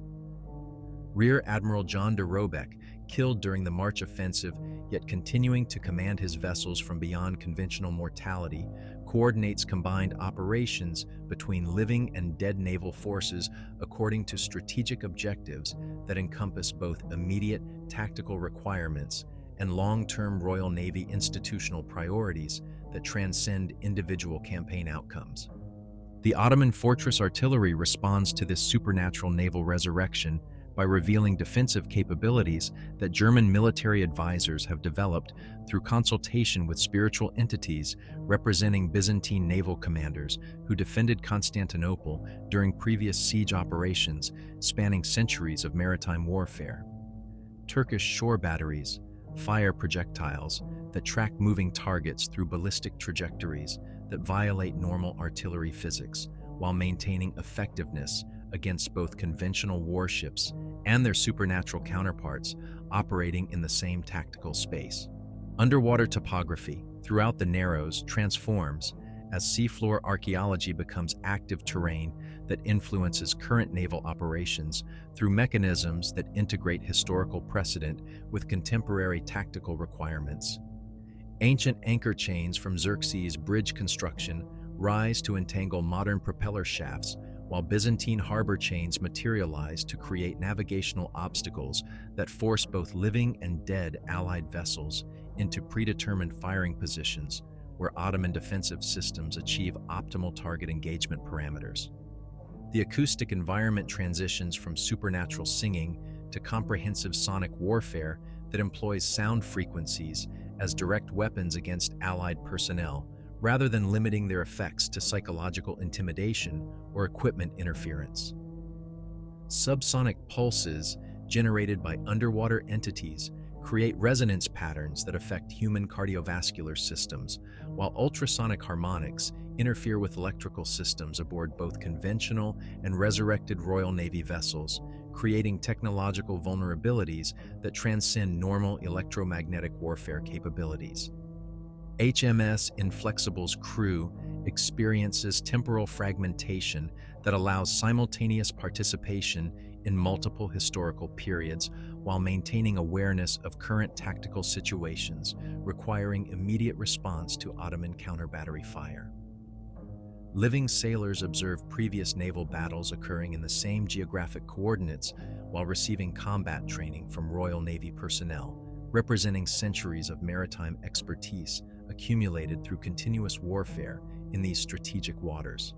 Rear Admiral John de Robeck, killed during the March offensive, yet continuing to command his vessels from beyond conventional mortality, coordinates combined operations between living and dead naval forces according to strategic objectives that encompass both immediate tactical requirements and long-term Royal Navy institutional priorities that transcend individual campaign outcomes. The Ottoman fortress artillery responds to this supernatural naval resurrection by revealing defensive capabilities that German military advisors have developed through consultation with spiritual entities representing Byzantine naval commanders who defended Constantinople during previous siege operations spanning centuries of maritime warfare. Turkish shore batteries, fire projectiles that track moving targets through ballistic trajectories that violate normal artillery physics while maintaining effectiveness against both conventional warships and their supernatural counterparts operating in the same tactical space. Underwater topography throughout the Narrows transforms as seafloor archaeology becomes active terrain that influences current naval operations through mechanisms that integrate historical precedent with contemporary tactical requirements. Ancient anchor chains from Xerxes' bridge construction rise to entangle modern propeller shafts, while Byzantine harbor chains materialize to create navigational obstacles that force both living and dead Allied vessels into predetermined firing positions, where Ottoman defensive systems achieve optimal target engagement parameters. The acoustic environment transitions from supernatural singing to comprehensive sonic warfare that employs sound frequencies as direct weapons against Allied personnel, rather than limiting their effects to psychological intimidation or equipment interference. Subsonic pulses generated by underwater entities create resonance patterns that affect human cardiovascular systems, while ultrasonic harmonics interfere with electrical systems aboard both conventional and resurrected Royal Navy vessels, creating technological vulnerabilities that transcend normal electromagnetic warfare capabilities. HMS Inflexible's crew experiences temporal fragmentation that allows simultaneous participation in multiple historical periods while maintaining awareness of current tactical situations, requiring immediate response to Ottoman counter-battery fire. Living sailors observe previous naval battles occurring in the same geographic coordinates while receiving combat training from Royal Navy personnel, representing centuries of maritime expertise accumulated through continuous warfare in these strategic waters.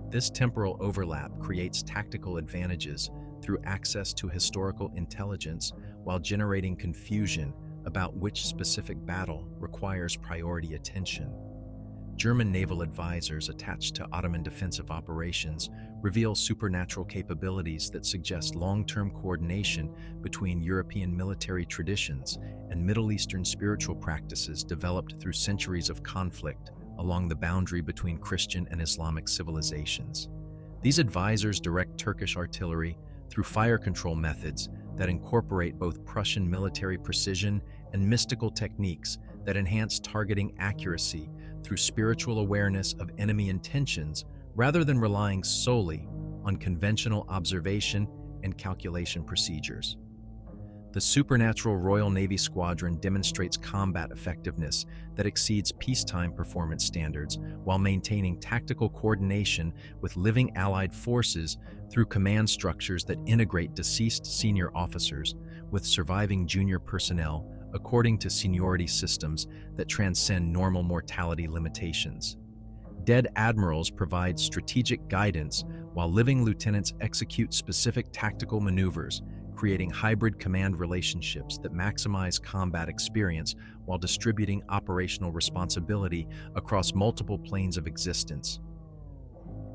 This temporal overlap creates tactical advantages through access to historical intelligence while generating confusion about which specific battle requires priority attention. German naval advisors attached to Ottoman defensive operations reveal supernatural capabilities that suggest long-term coordination between European military traditions and Middle Eastern spiritual practices developed through centuries of conflict along the boundary between Christian and Islamic civilizations. These advisors direct Turkish artillery through fire control methods that incorporate both Prussian military precision and mystical techniques that enhance targeting accuracy through spiritual awareness of enemy intentions rather than relying solely on conventional observation and calculation procedures. The supernatural Royal Navy squadron demonstrates combat effectiveness that exceeds peacetime performance standards while maintaining tactical coordination with living Allied forces through command structures that integrate deceased senior officers with surviving junior personnel according to seniority systems that transcend normal mortality limitations. Dead admirals provide strategic guidance while living lieutenants execute specific tactical maneuvers, creating hybrid command relationships that maximize combat experience while distributing operational responsibility across multiple planes of existence.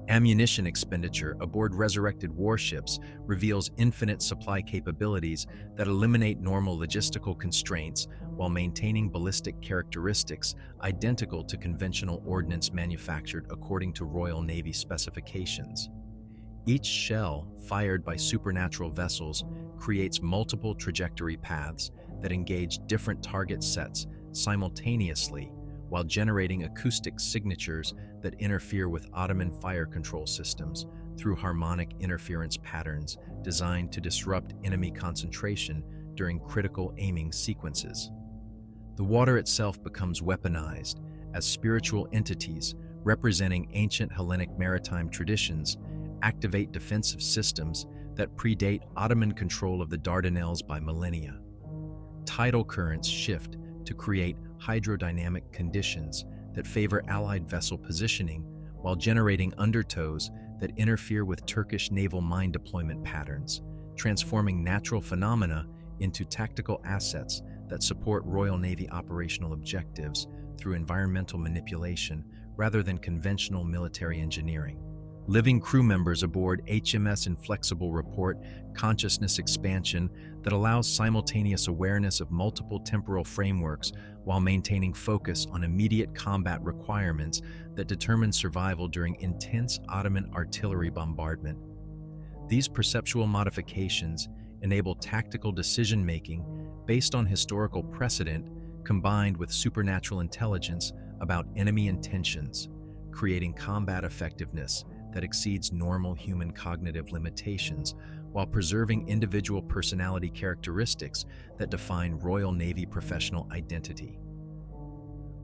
Ammunition expenditure aboard resurrected warships reveals infinite supply capabilities that eliminate normal logistical constraints while maintaining ballistic characteristics identical to conventional ordnance manufactured according to Royal Navy specifications. Each shell fired by supernatural vessels creates multiple trajectory paths that engage different target sets simultaneously while generating acoustic signatures that interfere with Ottoman fire control systems through harmonic interference patterns designed to disrupt enemy concentration during critical aiming sequences. The water itself becomes weaponized as spiritual entities representing ancient Hellenic maritime traditions activate defensive systems that predate Ottoman control of the Dardanelles by millennia. Tidal currents shift to create hydrodynamic conditions that favor Allied vessel positioning while generating undertows that interfere with Turkish naval mine deployment patterns, transforming natural phenomena into tactical assets that support Royal Navy operational objectives through environmental manipulation rather than conventional military engineering. Living crew members aboard HMS Inflexible report consciousness expansion that allows simultaneous awareness of multiple temporal frameworks while maintaining focus on immediate combat requirements that determine survival during intense Ottoman artillery bombardment. These perceptual modifications enable tactical decision-making based on historical precedent combined with supernatural intelligence about enemy intentions, creating combat effectiveness that exceeds normal human cognitive limitations while preserving individual personality characteristics that define Royal Navy professional identity.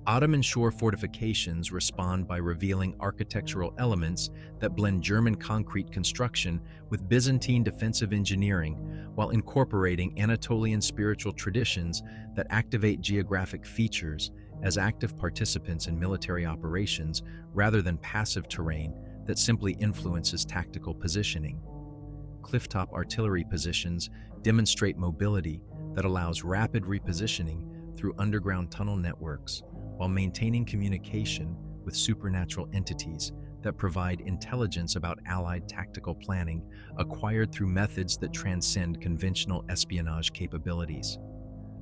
Ottoman shore fortifications respond by revealing architectural elements that blend German concrete construction with Byzantine defensive engineering while incorporating Anatolian spiritual traditions that activate geographic features as active participants in military operations rather than passive terrain that simply influences tactical positioning. Clifftop artillery positions demonstrate mobility that allows rapid repositioning through underground tunnel networks while maintaining communication with supernatural entities that provide intelligence about Allied tactical planning acquired through methods that transcend conventional espionage capabilities.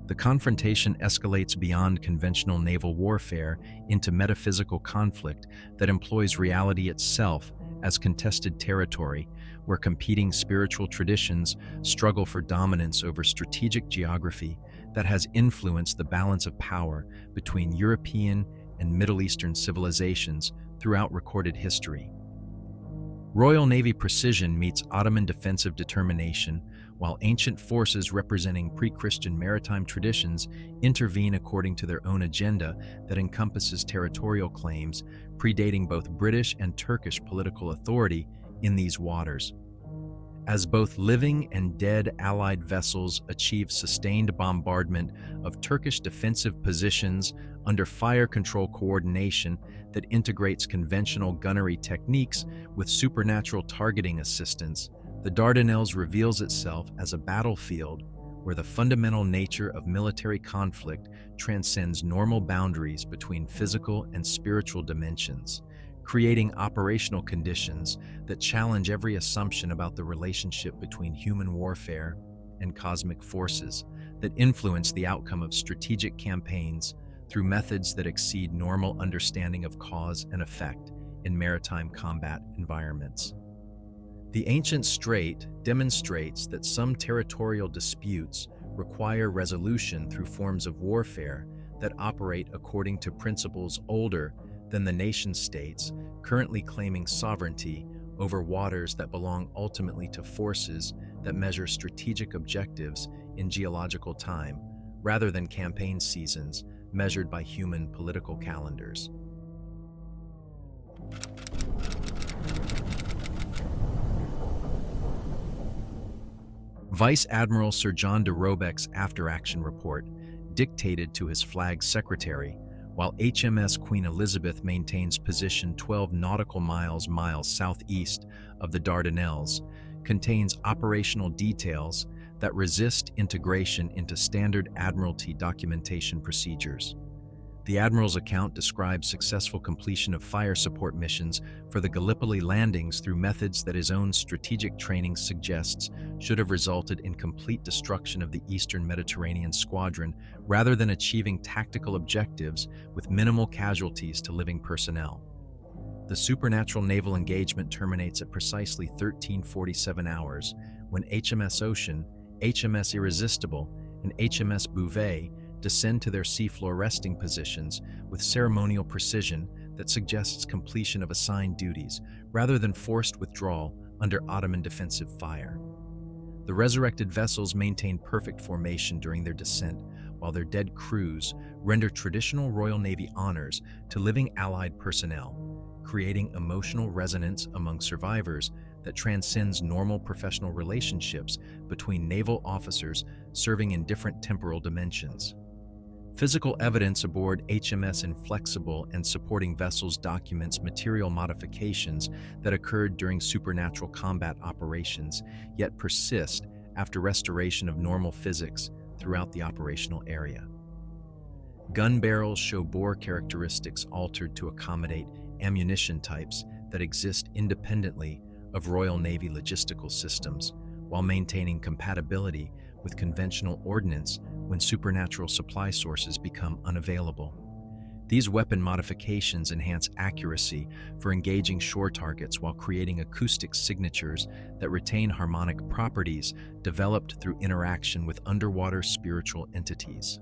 The confrontation escalates beyond conventional naval warfare into metaphysical conflict that employs reality itself as contested territory, where competing spiritual traditions struggle for dominance over strategic geography that has influenced the balance of power between European and Middle Eastern civilizations throughout recorded history. Royal Navy precision meets Ottoman defensive determination, while ancient forces representing pre-Christian maritime traditions intervene according to their own agenda that encompasses territorial claims predating both British and Turkish political authority in these waters. As both living and dead Allied vessels achieve sustained bombardment of Turkish defensive positions under fire control coordination that integrates conventional gunnery techniques with supernatural targeting assistance, the Dardanelles reveals itself as a battlefield where the fundamental nature of military conflict transcends normal boundaries between physical and spiritual dimensions, creating operational conditions that challenge every assumption about the relationship between human warfare and cosmic forces that influence the outcome of strategic campaigns through methods that exceed normal understanding of cause and effect in maritime combat environments. The ancient strait demonstrates that some territorial disputes require resolution through forms of warfare that operate according to principles older than the nation-states currently claiming sovereignty over waters that belong ultimately to forces that measure strategic objectives in geological time, rather than campaign seasons measured by human political calendars. Vice Admiral Sir John de Robeck's after-action report, dictated to his flag secretary, while HMS Queen Elizabeth maintains position 12 nautical miles southeast of the Dardanelles, contains operational details that resist integration into standard Admiralty documentation procedures. The Admiral's account describes successful completion of fire support missions for the Gallipoli landings through methods that his own strategic training suggests should have resulted in complete destruction of the Eastern Mediterranean squadron rather than achieving tactical objectives with minimal casualties to living personnel. The supernatural naval engagement terminates at precisely 13:47 hours when HMS Ocean, HMS Irresistible, and HMS Bouvet descend to their seafloor resting positions with ceremonial precision that suggests completion of assigned duties rather than forced withdrawal under Ottoman defensive fire. The resurrected vessels maintain perfect formation during their descent, while their dead crews render traditional Royal Navy honors to living Allied personnel, creating emotional resonance among survivors that transcends normal professional relationships between naval officers serving in different temporal dimensions. Physical evidence aboard HMS Inflexible and supporting vessels documents material modifications that occurred during supernatural combat operations, yet persist after restoration of normal physics throughout the operational area. Gun barrels show bore characteristics altered to accommodate ammunition types that exist independently of Royal Navy logistical systems, while maintaining compatibility with conventional ordnance when supernatural supply sources become unavailable. These weapon modifications enhance accuracy for engaging shore targets while creating acoustic signatures that retain harmonic properties developed through interaction with underwater spiritual entities.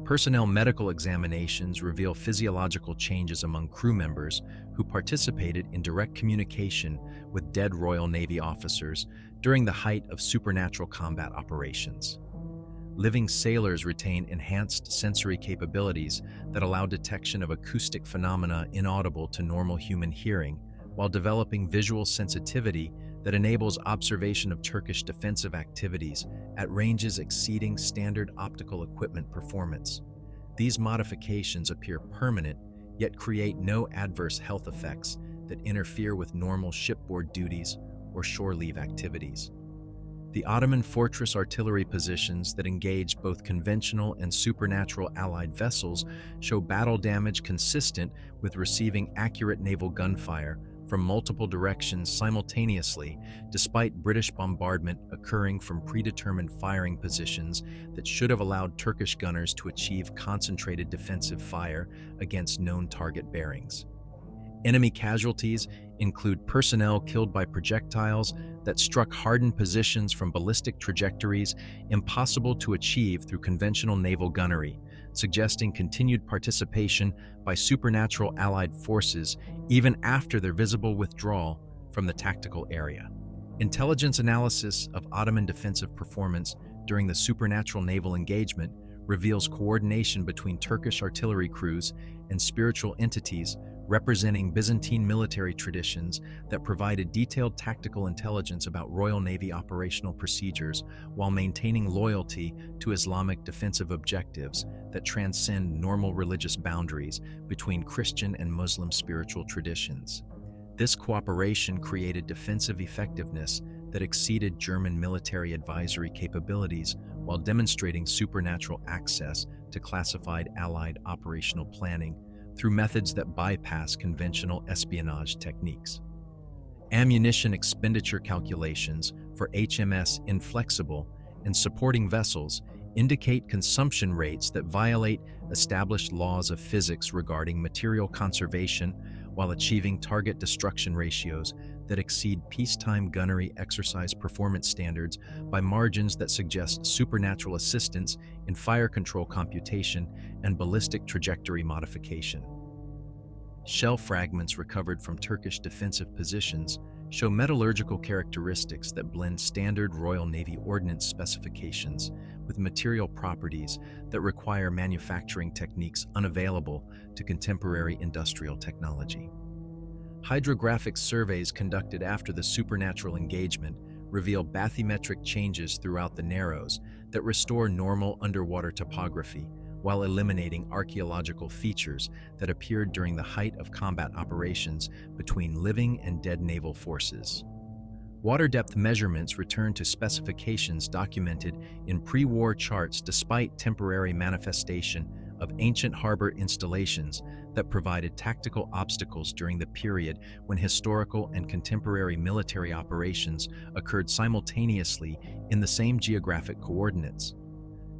Personnel medical examinations reveal physiological changes among crew members who participated in direct communication with dead Royal Navy officers during the height of supernatural combat operations. Living sailors retain enhanced sensory capabilities that allow detection of acoustic phenomena inaudible to normal human hearing, while developing visual sensitivity that enables observation of Turkish defensive activities at ranges exceeding standard optical equipment performance. These modifications appear permanent, yet create no adverse health effects that interfere with normal shipboard duties or shore leave activities. The Ottoman fortress artillery positions that engage both conventional and supernatural Allied vessels show battle damage consistent with receiving accurate naval gunfire from multiple directions simultaneously, despite British bombardment occurring from predetermined firing positions that should have allowed Turkish gunners to achieve concentrated defensive fire against known target bearings. Enemy casualties include personnel killed by projectiles that struck hardened positions from ballistic trajectories impossible to achieve through conventional naval gunnery, suggesting continued participation by supernatural Allied forces even after their visible withdrawal from the tactical area. Intelligence analysis of Ottoman defensive performance during the supernatural naval engagement reveals coordination between Turkish artillery crews and spiritual entities representing Byzantine military traditions that provided detailed tactical intelligence about Royal Navy operational procedures while maintaining loyalty to Islamic defensive objectives that transcend normal religious boundaries between Christian and Muslim spiritual traditions. This cooperation created defensive effectiveness that exceeded German military advisory capabilities while demonstrating supernatural access to classified Allied operational planning through methods that bypass conventional espionage techniques. Ammunition expenditure calculations for HMS Inflexible and supporting vessels indicate consumption rates that violate established laws of physics regarding material conservation while achieving target destruction ratios that exceed peacetime gunnery exercise performance standards by margins that suggest supernatural assistance in fire control computation and ballistic trajectory modification. Shell fragments recovered from Turkish defensive positions show metallurgical characteristics that blend standard Royal Navy ordnance specifications with material properties that require manufacturing techniques unavailable to contemporary industrial technology. Hydrographic surveys conducted after the supernatural engagement reveal bathymetric changes throughout the Narrows that restore normal underwater topography while eliminating archaeological features that appeared during the height of combat operations between living and dead naval forces. Water depth measurements return to specifications documented in pre-war charts despite temporary manifestation of ancient harbor installations that provided tactical obstacles during the period when historical and contemporary military operations occurred simultaneously in the same geographic coordinates.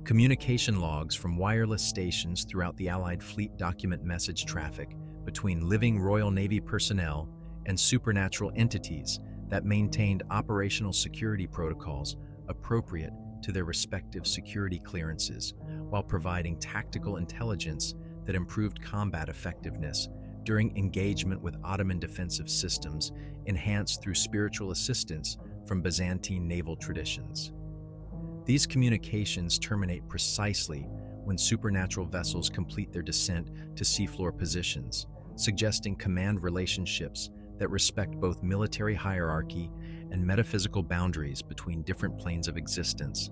Communication logs from wireless stations throughout the Allied fleet document message traffic between living Royal Navy personnel and supernatural entities that maintained operational security protocols appropriate to their respective security clearances, while providing tactical intelligence that improved combat effectiveness during engagement with Ottoman defensive systems enhanced through spiritual assistance from Byzantine naval traditions. These communications terminate precisely when supernatural vessels complete their descent to seafloor positions, suggesting command relationships that respect both military hierarchy and metaphysical boundaries between different planes of existence.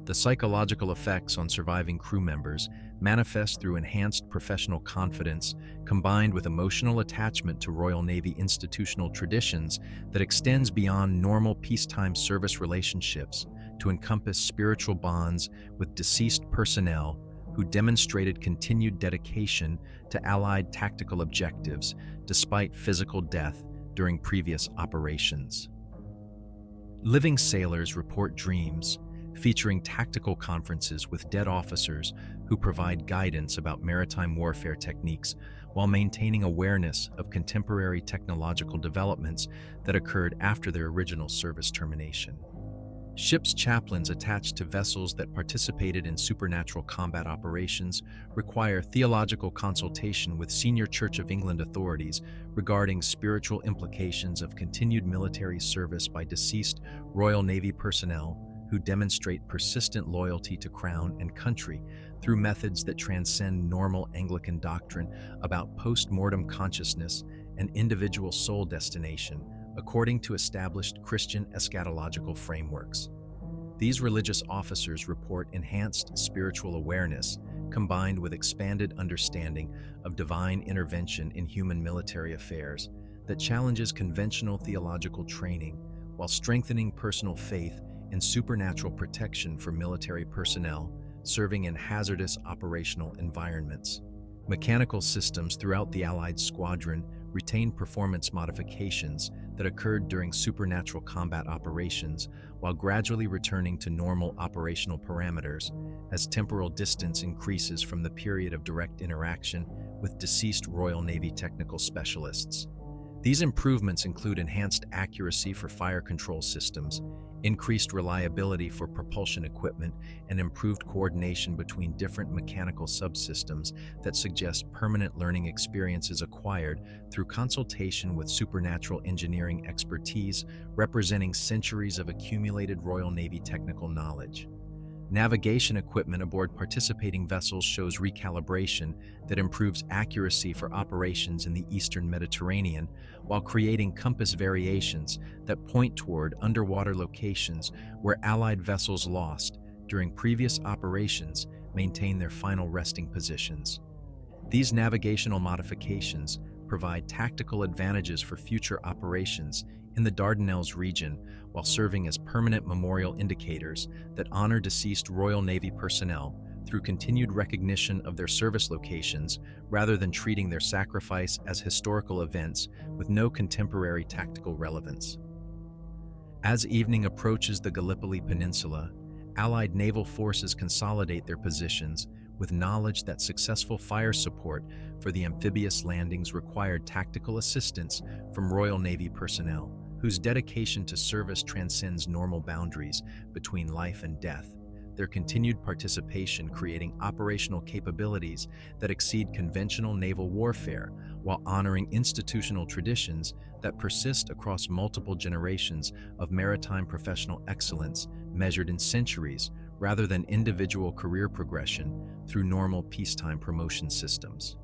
The psychological effects on surviving crew members manifest through enhanced professional confidence combined with emotional attachment to Royal Navy institutional traditions that extends beyond normal peacetime service relationships to encompass spiritual bonds with deceased personnel who demonstrated continued dedication to Allied tactical objectives despite physical death during previous operations. Living sailors report dreams featuring tactical conferences with dead officers who provide guidance about maritime warfare techniques while maintaining awareness of contemporary technological developments that occurred after their original service termination. Ship's chaplains attached to vessels that participated in supernatural combat operations require theological consultation with senior Church of England authorities regarding spiritual implications of continued military service by deceased Royal Navy personnel who demonstrate persistent loyalty to Crown and country through methods that transcend normal Anglican doctrine about post-mortem consciousness and individual soul destination, according to established Christian eschatological frameworks. These religious officers report enhanced spiritual awareness combined with expanded understanding of divine intervention in human military affairs that challenges conventional theological training while strengthening personal faith in supernatural protection for military personnel serving in hazardous operational environments. Mechanical systems throughout the Allied squadron retained performance modifications that occurred during supernatural combat operations while gradually returning to normal operational parameters as temporal distance increases from the period of direct interaction with deceased Royal Navy technical specialists. These improvements include enhanced accuracy for fire control systems, increased reliability for propulsion equipment, and improved coordination between different mechanical subsystems that suggest permanent learning experiences acquired through consultation with supernatural engineering expertise representing centuries of accumulated Royal Navy technical knowledge. Navigation equipment aboard participating vessels shows recalibration that improves accuracy for operations in the Eastern Mediterranean while creating compass variations that point toward underwater locations where Allied vessels lost during previous operations maintain their final resting positions. These navigational modifications provide tactical advantages for future operations in the Dardanelles region while serving as permanent memorial indicators that honor deceased Royal Navy personnel through continued recognition of their service locations rather than treating their sacrifice as historical events with no contemporary tactical relevance. As evening approaches the Gallipoli Peninsula, Allied naval forces consolidate their positions with knowledge that successful fire support for the amphibious landings required tactical assistance from Royal Navy personnel, whose dedication to service transcends normal boundaries between life and death, their continued participation creating operational capabilities that exceed conventional naval warfare while honoring institutional traditions that persist across multiple generations of maritime professional excellence measured in centuries rather than individual career progression through normal peacetime promotion systems.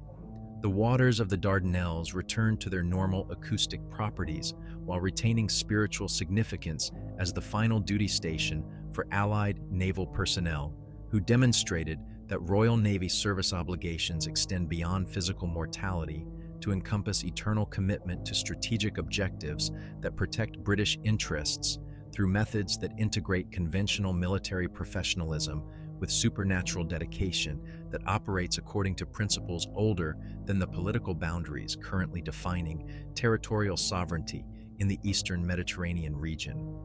The waters of the Dardanelles return to their normal acoustic properties while retaining spiritual significance as the final duty station for Allied naval personnel who demonstrated that Royal Navy service obligations extend beyond physical mortality to encompass eternal commitment to strategic objectives that protect British interests through methods that integrate conventional military professionalism with supernatural dedication that operates according to principles older than the political boundaries currently defining territorial sovereignty in the Eastern Mediterranean region.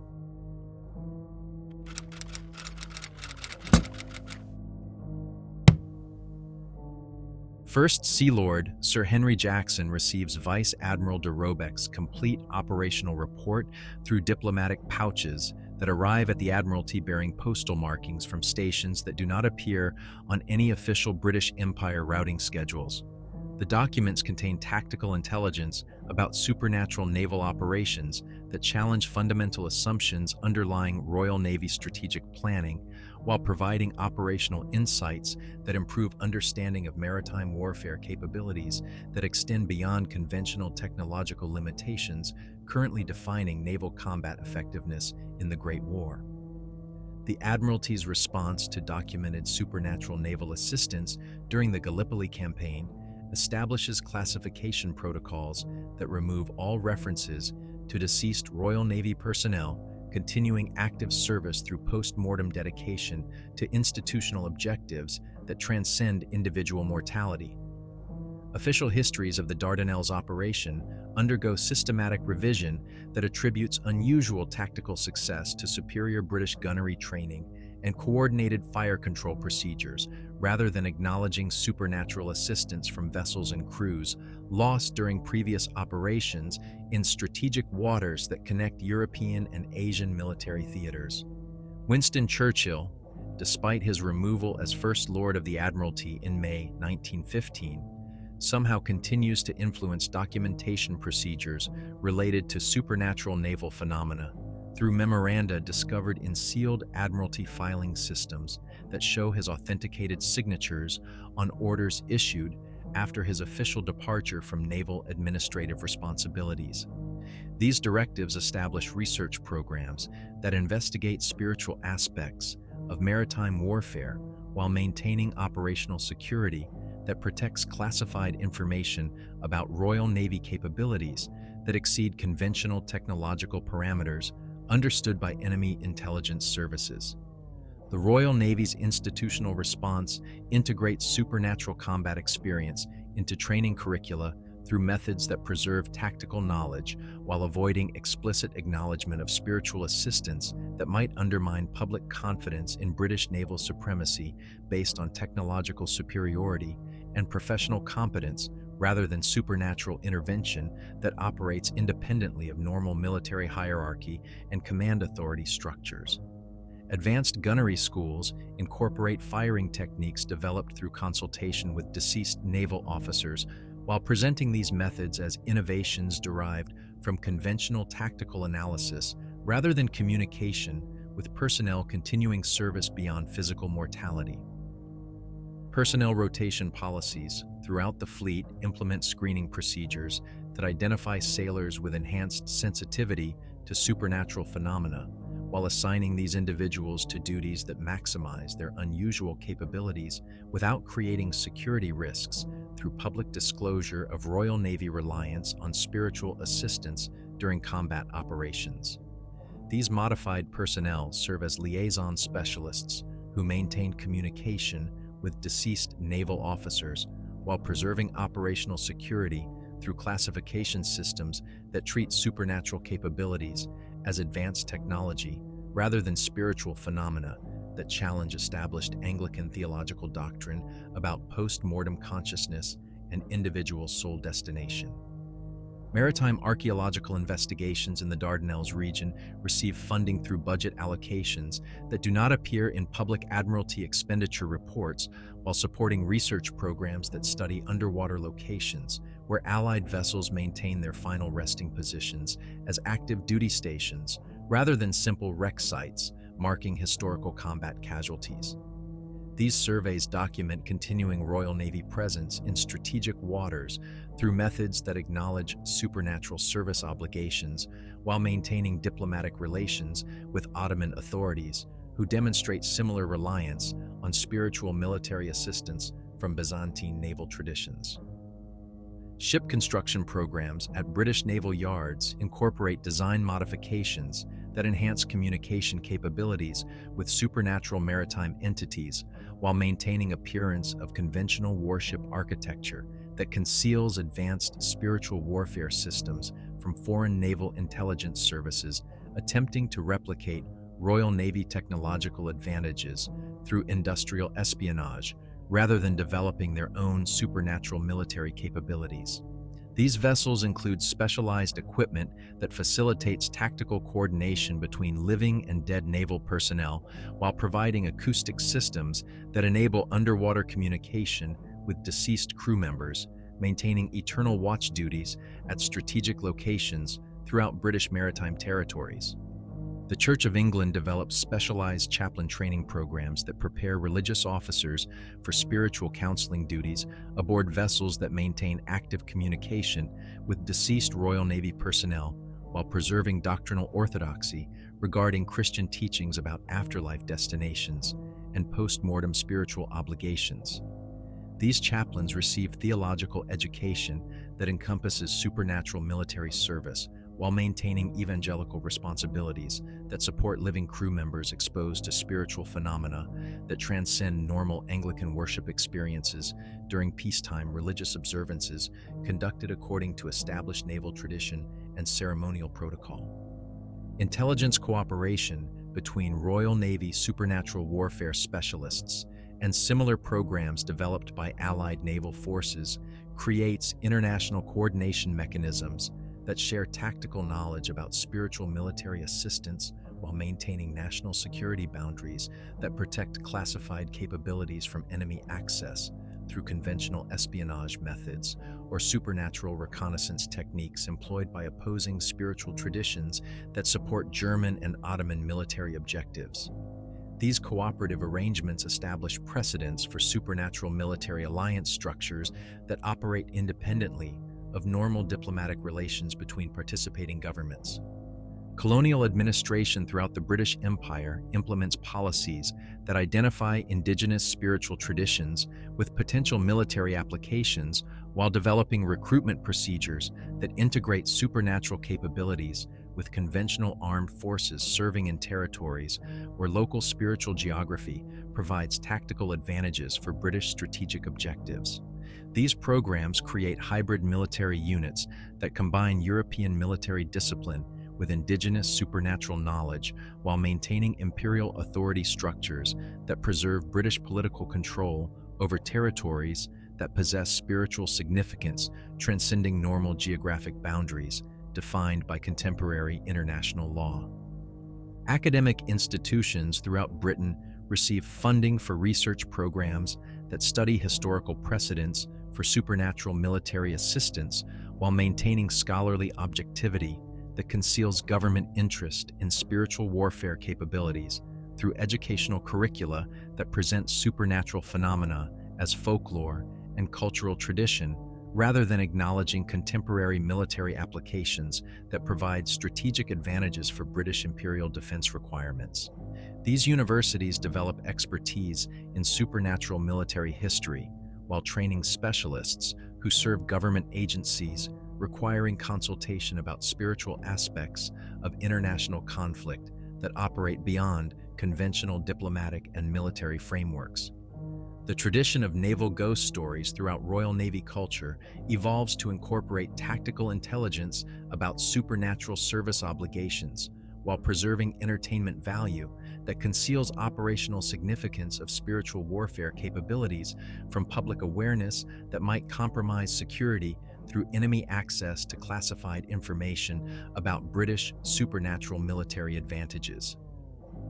First Sea Lord Sir Henry Jackson receives Vice Admiral de Robeck's complete operational report through diplomatic pouches that arrive at the Admiralty bearing postal markings from stations that do not appear on any official British Empire routing schedules. The documents contain tactical intelligence about supernatural naval operations that challenge fundamental assumptions underlying Royal Navy strategic planning, while providing operational insights that improve understanding of maritime warfare capabilities that extend beyond conventional technological limitations currently defining naval combat effectiveness in the Great War. The Admiralty's response to documented supernatural naval assistance during the Gallipoli campaign establishes classification protocols that remove all references to deceased Royal Navy personnel continuing active service through post-mortem dedication to institutional objectives that transcend individual mortality. Official histories of the Dardanelles operation undergo systematic revision that attributes unusual tactical success to superior British gunnery training and coordinated fire control procedures, rather than acknowledging supernatural assistance from vessels and crews lost during previous operations in strategic waters that connect European and Asian military theaters. Winston Churchill, despite his removal as First Lord of the Admiralty in May 1915, somehow continues to influence documentation procedures related to supernatural naval phenomena through memoranda discovered in sealed Admiralty filing systems that show his authenticated signatures on orders issued after his official departure from naval administrative responsibilities. These directives establish research programs that investigate spiritual aspects of maritime warfare while maintaining operational security that protects classified information about Royal Navy capabilities that exceed conventional technological parameters understood by enemy intelligence services. The Royal Navy's institutional response integrates supernatural combat experience into training curricula through methods that preserve tactical knowledge while avoiding explicit acknowledgement of spiritual assistance that might undermine public confidence in British naval supremacy based on technological superiority and professional competence rather than supernatural intervention that operates independently of normal military hierarchy and command authority structures. Advanced gunnery schools incorporate firing techniques developed through consultation with deceased naval officers while presenting these methods as innovations derived from conventional tactical analysis rather than communication with personnel continuing service beyond physical mortality. Personnel rotation policies throughout the fleet implement screening procedures that identify sailors with enhanced sensitivity to supernatural phenomena, while assigning these individuals to duties that maximize their unusual capabilities without creating security risks through public disclosure of Royal Navy reliance on spiritual assistance during combat operations. These modified personnel serve as liaison specialists who maintain communication with deceased naval officers while preserving operational security through classification systems that treat supernatural capabilities as advanced technology rather than spiritual phenomena that challenge established Anglican theological doctrine about post-mortem consciousness and individual soul destination. Maritime archaeological investigations in the Dardanelles region receive funding through budget allocations that do not appear in public Admiralty expenditure reports, while supporting research programs that study underwater locations where Allied vessels maintain their final resting positions as active duty stations rather than simple wreck sites marking historical combat casualties. These surveys document continuing Royal Navy presence in strategic waters through methods that acknowledge supernatural service obligations while maintaining diplomatic relations with Ottoman authorities who demonstrate similar reliance on spiritual military assistance from Byzantine naval traditions. Ship construction programs at British naval yards incorporate design modifications that enhance communication capabilities with supernatural maritime entities while maintaining appearance of conventional warship architecture that conceals advanced spiritual warfare systems from foreign naval intelligence services attempting to replicate Royal Navy technological advantages through industrial espionage rather than developing their own supernatural military capabilities. These vessels include specialized equipment that facilitates tactical coordination between living and dead naval personnel while providing acoustic systems that enable underwater communication with deceased crew members, maintaining eternal watch duties at strategic locations throughout British maritime territories. The Church of England develops specialized chaplain training programs that prepare religious officers for spiritual counseling duties aboard vessels that maintain active communication with deceased Royal Navy personnel while preserving doctrinal orthodoxy regarding Christian teachings about afterlife destinations and post-mortem spiritual obligations. These chaplains receive theological education that encompasses supernatural military service while maintaining evangelical responsibilities that support living crew members exposed to spiritual phenomena that transcend normal Anglican worship experiences during peacetime religious observances conducted according to established naval tradition and ceremonial protocol. Intelligence cooperation between Royal Navy supernatural warfare specialists and similar programs developed by Allied naval forces creates international coordination mechanisms that share tactical knowledge about spiritual military assistance while maintaining national security boundaries that protect classified capabilities from enemy access through conventional espionage methods or supernatural reconnaissance techniques employed by opposing spiritual traditions that support German and Ottoman military objectives. These cooperative arrangements establish precedents for supernatural military alliance structures that operate independently of normal diplomatic relations between participating governments. Colonial administration throughout the British Empire implements policies that identify indigenous spiritual traditions with potential military applications while developing recruitment procedures that integrate supernatural capabilities with conventional armed forces serving in territories where local spiritual geography provides tactical advantages for British strategic objectives. These programs create hybrid military units that combine European military discipline with indigenous supernatural knowledge while maintaining imperial authority structures that preserve British political control over territories that possess spiritual significance transcending normal geographic boundaries defined by contemporary international law. Academic institutions throughout Britain receive funding for research programs that study historical precedents for supernatural military assistance while maintaining scholarly objectivity that conceals government interest in spiritual warfare capabilities through educational curricula that present supernatural phenomena as folklore and cultural tradition, rather than acknowledging contemporary military applications that provide strategic advantages for British imperial defense requirements. These universities develop expertise in supernatural military history while training specialists who serve government agencies requiring consultation about spiritual aspects of international conflict that operate beyond conventional diplomatic and military frameworks. The tradition of naval ghost stories throughout Royal Navy culture evolves to incorporate tactical intelligence about supernatural service obligations while preserving entertainment value that conceals operational significance of spiritual warfare capabilities from public awareness that might compromise security through enemy access to classified information about British supernatural military advantages.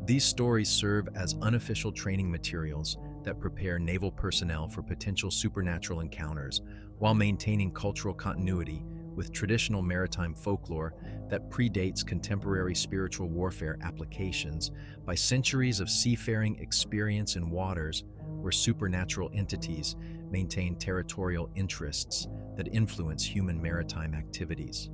These stories serve as unofficial training materials that prepare naval personnel for potential supernatural encounters while maintaining cultural continuity with traditional maritime folklore that predates contemporary spiritual warfare applications by centuries of seafaring experience in waters where supernatural entities maintain territorial interests that influence human maritime activities.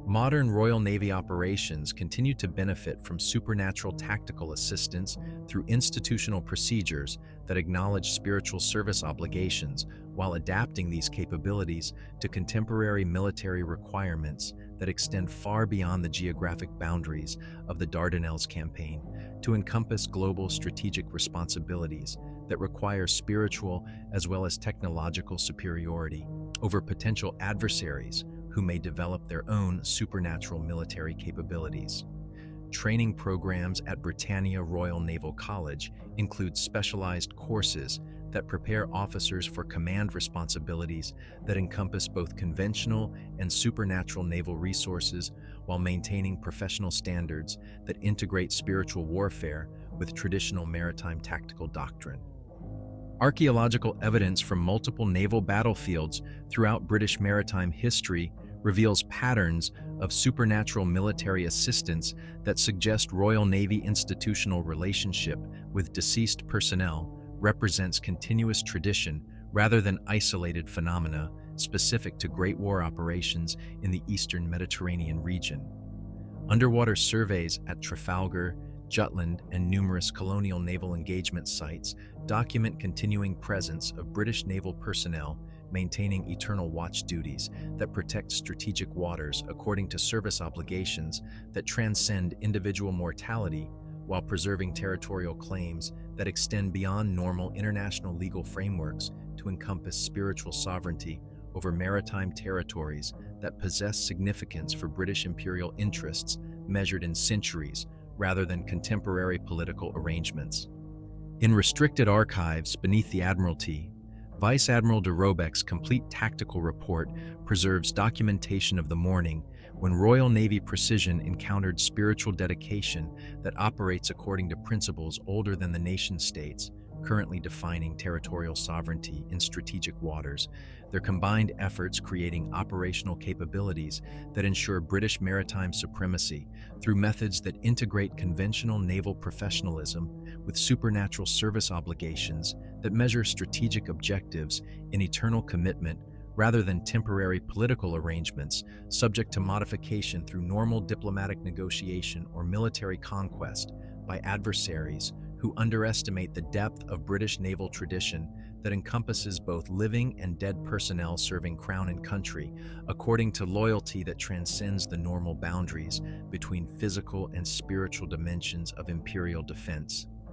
Modern Royal Navy operations continue to benefit from supernatural tactical assistance through institutional procedures that acknowledge spiritual service obligations while adapting these capabilities to contemporary military requirements that extend far beyond the geographic boundaries of the Dardanelles campaign to encompass global strategic responsibilities that require spiritual as well as technological superiority over potential adversaries who may develop their own supernatural military capabilities. Training programs at Britannia Royal Naval College include specialized courses that prepare officers for command responsibilities that encompass both conventional and supernatural naval resources while maintaining professional standards that integrate spiritual warfare with traditional maritime tactical doctrine. Archaeological evidence from multiple naval battlefields throughout British maritime history reveals patterns of supernatural military assistance that suggest Royal Navy institutional relationship with deceased personnel represents continuous tradition rather than isolated phenomena specific to Great War operations in the Eastern Mediterranean region. Underwater surveys at Trafalgar, Jutland, and numerous colonial naval engagement sites document continuing presence of British naval personnel maintaining eternal watch duties that protect strategic waters according to service obligations that transcend individual mortality while preserving territorial claims that extend beyond normal international legal frameworks to encompass spiritual sovereignty over maritime territories that possess significance for British imperial interests measured in centuries rather than contemporary political arrangements. In restricted archives beneath the Admiralty, Vice Admiral de Robeck's complete tactical report preserves documentation of the morning when Royal Navy Precision encountered spiritual dedication that operates according to principles older than the nation-states, currently defining territorial sovereignty in strategic waters, their combined efforts creating operational capabilities that ensure British maritime supremacy through methods that integrate conventional naval professionalism with supernatural service obligations that measure strategic objectives in eternal commitment rather than temporary political arrangements subject to modification through normal diplomatic negotiation or military conquest by adversaries who underestimate the depth of British naval tradition that encompasses both living and dead personnel serving Crown and country, according to loyalty that transcends the normal boundaries between physical and spiritual dimensions of imperial defense.